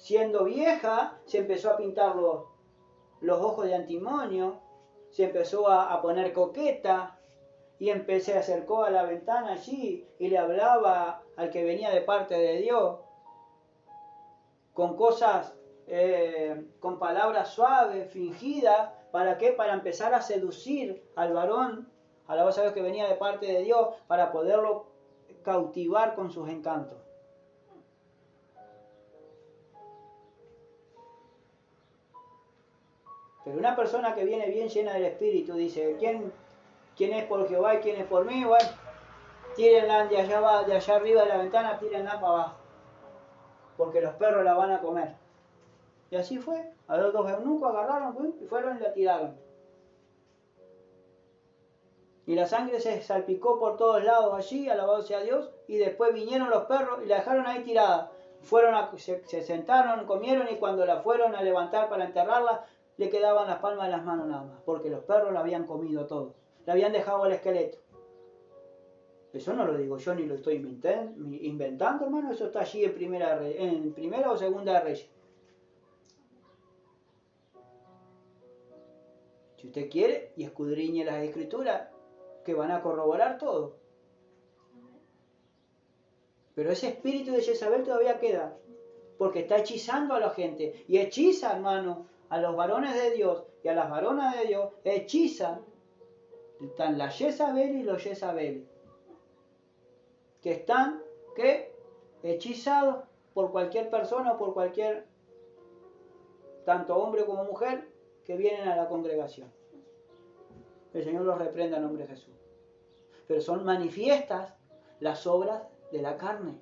vieja, se empezó a pintar los ojos de antimonio, se empezó a poner coqueta, y se acercó a la ventana allí y le hablaba al que venía de parte de Dios, con cosas, con palabras suaves, fingidas, ¿para qué? Para empezar a seducir al varón, a la voz de Dios que venía de parte de Dios, para poderlo cautivar con sus encantos. Pero una persona que viene bien llena del Espíritu dice, ¿quién es por Jehová y quién es por mí? Bueno, tírenla de allá arriba de la ventana, tírenla para abajo, porque los perros la van a comer. Y así fue. A los dos eunucos agarraron y fueron y la tiraron. Y la sangre se salpicó por todos lados allí, alabado sea Dios, y después vinieron los perros y la dejaron ahí tirada. Se sentaron, comieron y cuando la fueron a levantar para enterrarla, le quedaban las palmas de las manos nada más, porque los perros la habían comido todo. Le habían dejado el esqueleto. Eso no lo digo yo ni lo estoy inventando, hermano. Eso está allí en primera o segunda de Reyes. Si usted quiere y escudriñe las escrituras, que van a corroborar todo. Pero ese espíritu de Jezabel todavía queda, porque está hechizando a la gente. Y hechiza, hermano, a los varones de Dios y a las varonas de Dios, hechizan. Están las Jezabel y los Jezabel, que están, ¿qué? Hechizados por cualquier persona o por cualquier, tanto hombre como mujer, que vienen a la congregación. El Señor los reprenda en nombre de Jesús. Pero son manifiestas las obras de la carne.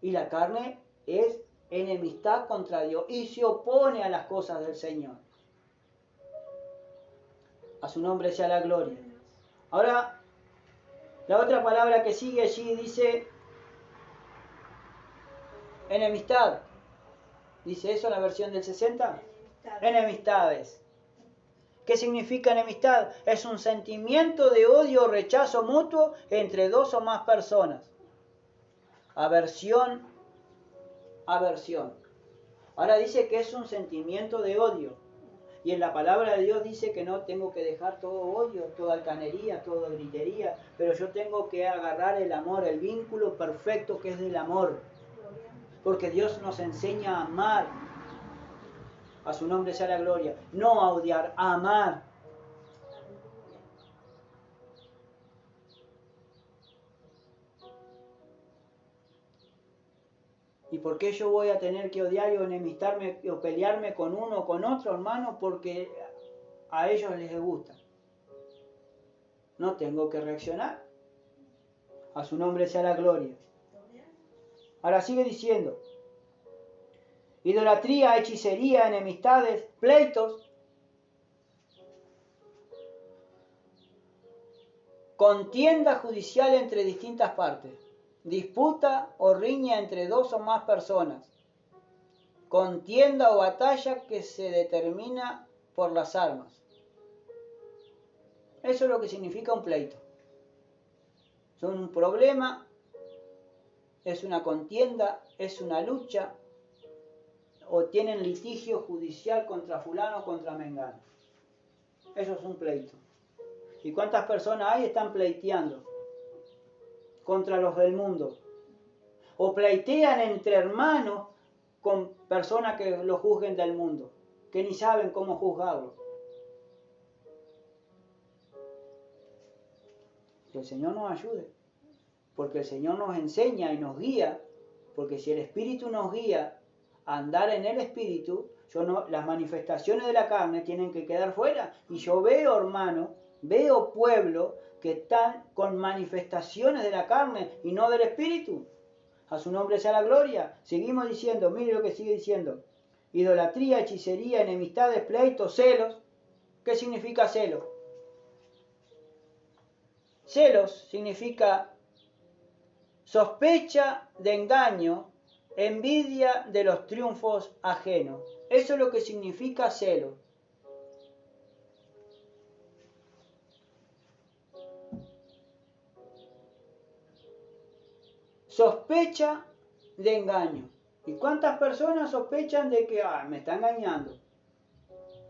Y la carne es enemistad contra Dios y se opone a las cosas del Señor. A su nombre sea la gloria. Ahora, la otra palabra que sigue allí dice enemistad. ¿Dice eso en la versión del 60? Enemistades. ¿Qué significa enemistad? Es un sentimiento de odio o rechazo mutuo entre dos o más personas. Aversión, aversión. Ahora dice que es un sentimiento de odio. Y en la palabra de Dios dice que no tengo que dejar todo odio, toda alcanería, toda gritería, pero yo tengo que agarrar el amor, el vínculo perfecto que es del amor. Porque Dios nos enseña a amar. A su nombre sea la gloria. No a odiar, a amar. ¿Y por qué yo voy a tener que odiar o enemistarme o pelearme con uno o con otro, hermano? Porque a ellos les gusta. No tengo que reaccionar. A su nombre sea la gloria. Ahora sigue diciendo. Idolatría, hechicería, enemistades, pleitos. Contienda judicial entre distintas partes. Disputa o riña entre dos o más personas. Contienda o batalla que se determina por las armas. Eso es lo que significa un pleito. Es un problema, es una contienda, es una lucha, o tienen litigio judicial contra fulano o contra mengano. Eso es un pleito. ¿Y cuántas personas hay están pleiteando contra los del mundo? O pleitean entre hermanos con personas que lo juzguen del mundo, que ni saben cómo juzgarlo. Que el Señor nos ayude, porque el Señor nos enseña y nos guía, porque si el Espíritu nos guía a andar en el Espíritu, las manifestaciones de la carne tienen que quedar fuera. Y yo veo, hermano, veo pueblo que están con manifestaciones de la carne y no del Espíritu. A su nombre sea la gloria. Seguimos diciendo, mire lo que sigue diciendo. Idolatría, hechicería, enemistades, pleitos, celos. ¿Qué significa celos? Celos significa sospecha de engaño, envidia de los triunfos ajenos. Eso es lo que significa celo. Sospecha de engaño. ¿Y cuántas personas sospechan de que me está engañando?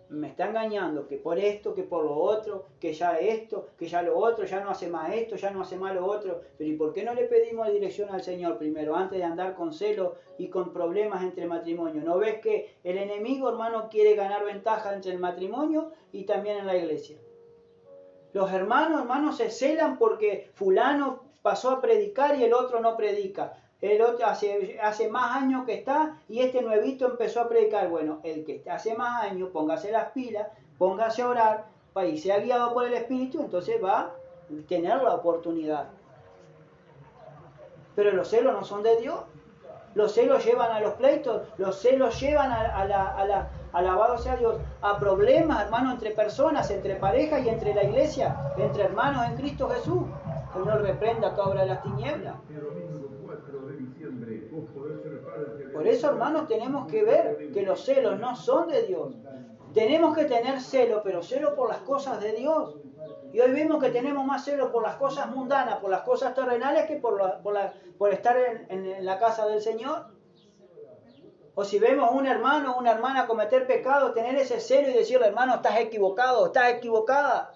Me está engañando, que por esto, que por lo otro, que ya esto, que ya lo otro, ya no hace más esto, ya no hace más lo otro. Pero ¿y por qué no le pedimos dirección al Señor primero, antes de andar con celo y con problemas entre matrimonio? ¿No ves que el enemigo, hermano, quiere ganar ventaja entre el matrimonio y también en la iglesia? Los hermanos se celan porque fulano pasó a predicar y el otro no predica. El otro hace más años que está y este nuevito empezó a predicar. Bueno, el que hace más años, póngase las pilas, póngase a orar, y sea guiado por el Espíritu, entonces va a tener la oportunidad. Pero los celos no son de Dios. Los celos llevan a los pleitos, los celos llevan alabado sea Dios, a problemas, hermano, entre personas, entre parejas y entre la iglesia, entre hermanos en Cristo Jesús. Que no reprenda toda obra de las tinieblas. Por eso, hermanos, tenemos que ver que los celos no son de Dios. Tenemos que tener celo, pero celo por las cosas de Dios. Y hoy vemos que tenemos más celo por las cosas mundanas, por las cosas terrenales, que por estar en la casa del Señor. O si vemos a un hermano o una hermana cometer pecado, tener ese celo y decirle, hermano, estás equivocado, estás equivocada.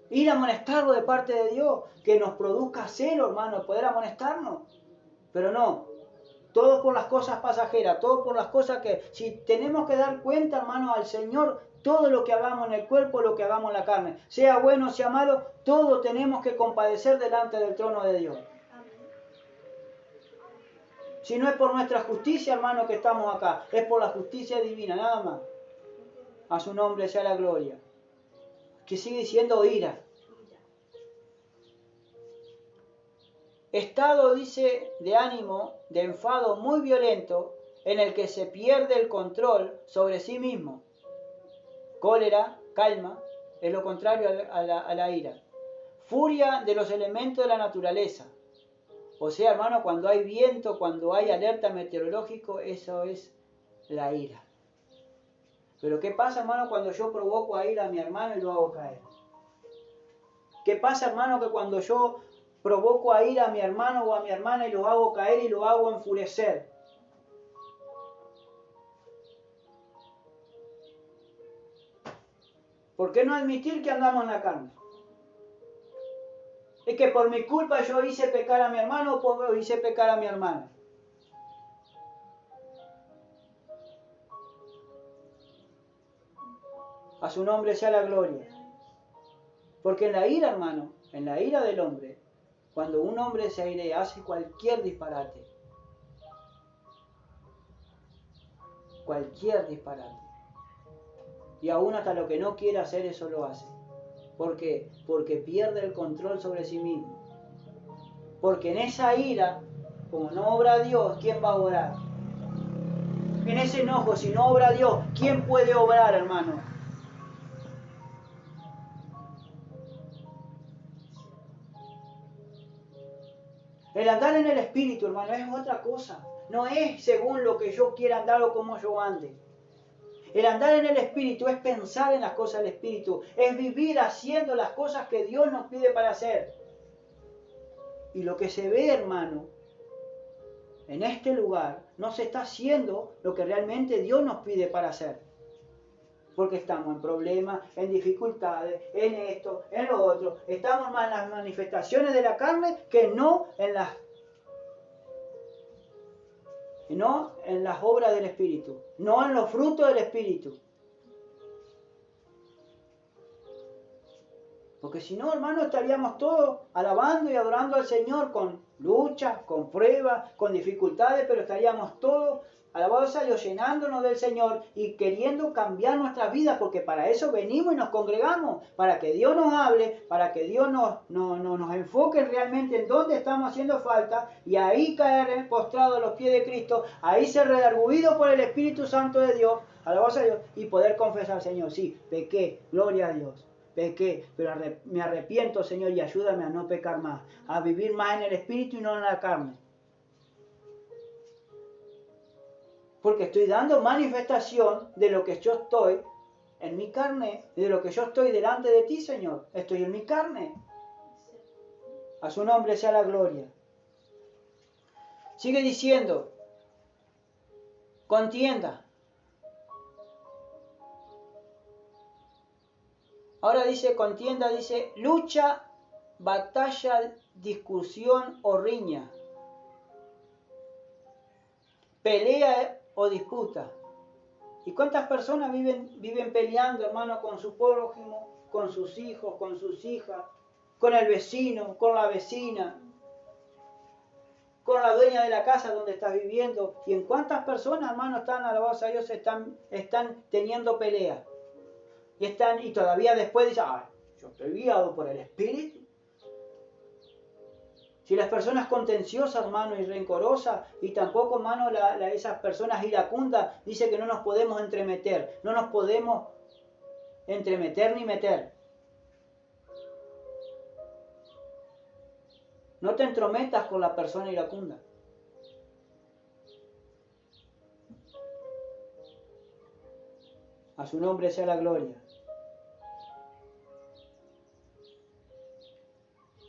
Ir a amonestarlo de parte de Dios, que nos produzca celo, hermano, poder amonestarnos. Pero no, todo por las cosas pasajeras, todo por las cosas que, si tenemos que dar cuenta, hermano, al Señor, todo lo que hagamos en el cuerpo, lo que hagamos en la carne, sea bueno, sea malo, todo tenemos que compadecer delante del trono de Dios. Si no es por nuestra justicia, hermano, que estamos acá, es por la justicia divina, nada más. A su nombre sea la gloria. Que sigue diciendo ira. Estado, dice, de ánimo, de enfado muy violento, en el que se pierde el control sobre sí mismo. Cólera, calma, es lo contrario a la ira. Furia de los elementos de la naturaleza. O sea, hermano, cuando hay viento, cuando hay alerta meteorológico, eso es la ira. Pero ¿qué pasa, hermano, cuando yo provoco a ir a mi hermano y lo hago caer? ¿Qué pasa, hermano, que cuando yo provoco a ir a mi hermano o a mi hermana y lo hago caer y lo hago enfurecer? ¿Por qué no admitir que andamos en la carne? Es que por mi culpa yo hice pecar a mi hermano o hice pecar a mi hermana. A su nombre sea la gloria. Porque en la ira, hermano, en la ira del hombre, cuando un hombre se airea, hace cualquier disparate. Cualquier disparate. Y aún hasta lo que no quiere hacer, eso lo hace. ¿Por qué? Porque pierde el control sobre sí mismo. Porque en esa ira, como no obra Dios, ¿quién va a obrar? En ese enojo, si no obra Dios, ¿quién puede obrar, hermano? El andar en el Espíritu, hermano, es otra cosa. No es según lo que yo quiera andar o como yo ande. El andar en el Espíritu es pensar en las cosas del Espíritu. Es vivir haciendo las cosas que Dios nos pide para hacer. Y lo que se ve, hermano, en este lugar, no se está haciendo lo que realmente Dios nos pide para hacer. Porque estamos en problemas, en dificultades, en esto, en lo otro. Estamos más en las manifestaciones de la carne que no en las obras del Espíritu, no en los frutos del Espíritu. Porque si no, hermano, estaríamos todos alabando y adorando al Señor con luchas, con pruebas, con dificultades, pero estaríamos todos alabados a Dios, llenándonos del Señor y queriendo cambiar nuestras vidas, porque para eso venimos y nos congregamos, para que Dios nos hable, para que Dios nos enfoque realmente en dónde estamos haciendo falta, y ahí caer postrado a los pies de Cristo, ahí ser redarguido por el Espíritu Santo de Dios, alabados a Dios, y poder confesar, Señor, sí, pequé, gloria a Dios. Pequé, pero me arrepiento, Señor, y ayúdame a no pecar más, a vivir más en el Espíritu y no en la carne. Porque estoy dando manifestación de lo que yo estoy en mi carne, de lo que yo estoy delante de ti, Señor. Estoy en mi carne. A su nombre sea la gloria. Sigue diciendo, contienda. Ahora dice contienda, dice lucha, batalla, discusión o riña. Pelea o disputa. ¿Y cuántas personas viven peleando, hermano, con su prójimo, con sus hijos, con sus hijas, con el vecino, con la vecina, con la dueña de la casa donde estás viviendo? ¿Y en cuántas personas, hermano, están, alabados a Dios, están teniendo pelea? Y todavía después dicen, yo estoy guiado por el Espíritu. Si las personas contenciosas, hermano, y rencorosas, y tampoco, hermano, esas personas iracundas, dice que no nos podemos entremeter, no nos podemos entremeter ni meter. No te entrometas con la persona iracunda. A su nombre sea la gloria.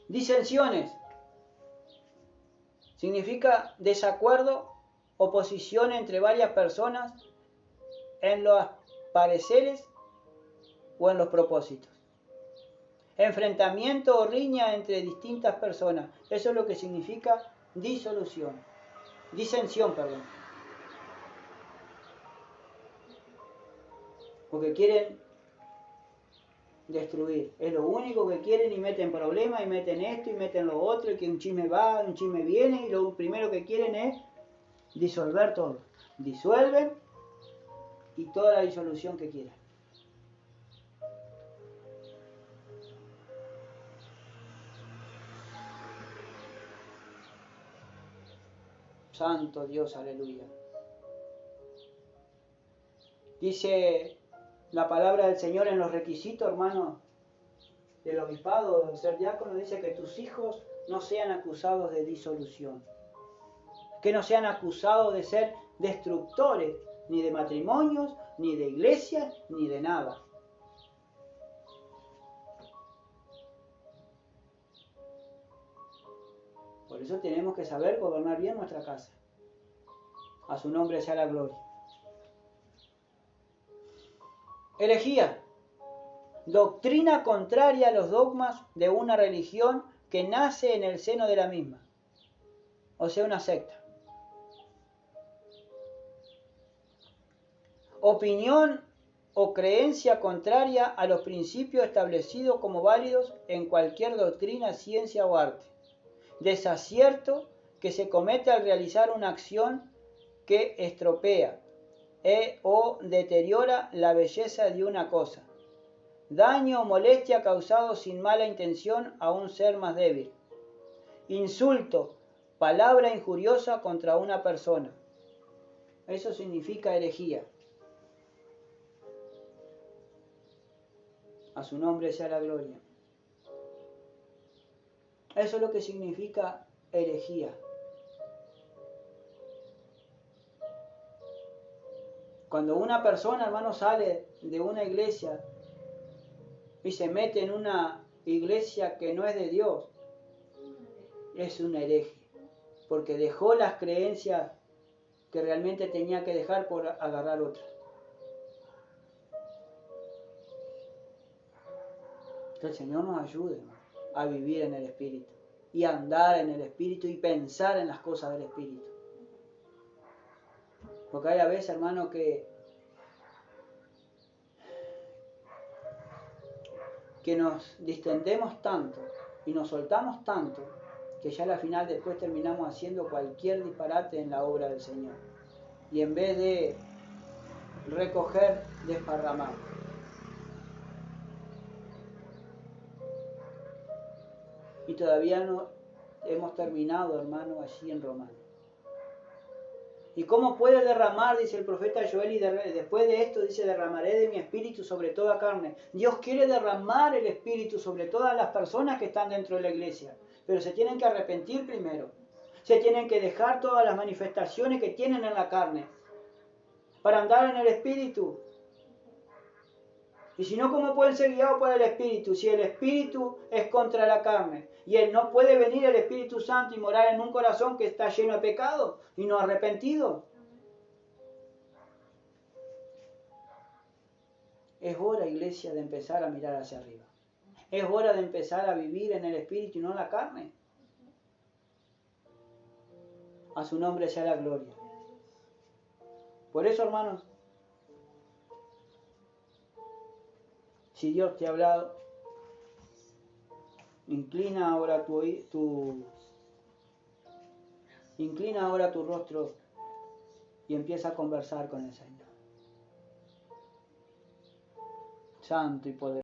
Disensiones. Significa desacuerdo, oposición entre varias personas en los pareceres o en los propósitos. Enfrentamiento o riña entre distintas personas. Eso es lo que significa disensión, perdón. Porque quieren destruir. Es lo único que quieren, y meten problemas, y meten esto, y meten lo otro, y que un chisme va, un chisme viene, y lo primero que quieren es disolver todo. Disuelven y toda la disolución que quieran. Santo Dios, aleluya. Dice la palabra del Señor en los requisitos, hermano, del obispado, de ser diácono, dice que tus hijos no sean acusados de disolución, que no sean acusados de ser destructores ni de matrimonios, ni de iglesias, ni de nada. Por eso tenemos que saber gobernar bien nuestra casa. A su nombre sea la gloria. Herejía. Doctrina contraria a los dogmas de una religión que nace en el seno de la misma. O sea, una secta. Opinión o creencia contraria a los principios establecidos como válidos en cualquier doctrina, ciencia o arte. Desacierto que se comete al realizar una acción que estropea o deteriora la belleza de una cosa. Daño o molestia causado sin mala intención a un ser más débil. Insulto, palabra injuriosa contra una persona. Eso significa herejía. A su nombre sea la gloria. Eso es lo que significa herejía. Cuando una persona, hermano, sale de una iglesia y se mete en una iglesia que no es de Dios, es un hereje, porque dejó las creencias que realmente tenía que dejar por agarrar otras. Que el Señor nos ayude, hermano, a vivir en el Espíritu y a andar en el Espíritu y pensar en las cosas del Espíritu. Porque hay a veces, hermano, que nos distendemos tanto y nos soltamos tanto que ya al final después terminamos haciendo cualquier disparate en la obra del Señor. Y en vez de recoger, desparramar. Y todavía no hemos terminado, hermano, allí en Romano. ¿Y cómo puede derramar? Dice el profeta Joel, y después de esto dice, derramaré de mi espíritu sobre toda carne. Dios quiere derramar el espíritu sobre todas las personas que están dentro de la iglesia, pero se tienen que arrepentir primero. Se tienen que dejar todas las manifestaciones que tienen en la carne para andar en el espíritu. Y si no, ¿cómo pueden ser guiados por el espíritu? Si el espíritu es contra la carne. Y no puede venir el Espíritu Santo y morar en un corazón que está lleno de pecado y no arrepentido. Es hora, iglesia, de empezar a mirar hacia arriba. Es hora de empezar a vivir en el Espíritu y no en la carne. A su nombre sea la gloria. Por eso, hermanos, si Dios te ha hablado, inclina ahora tu rostro y empieza a conversar con el Señor. Santo y poderoso.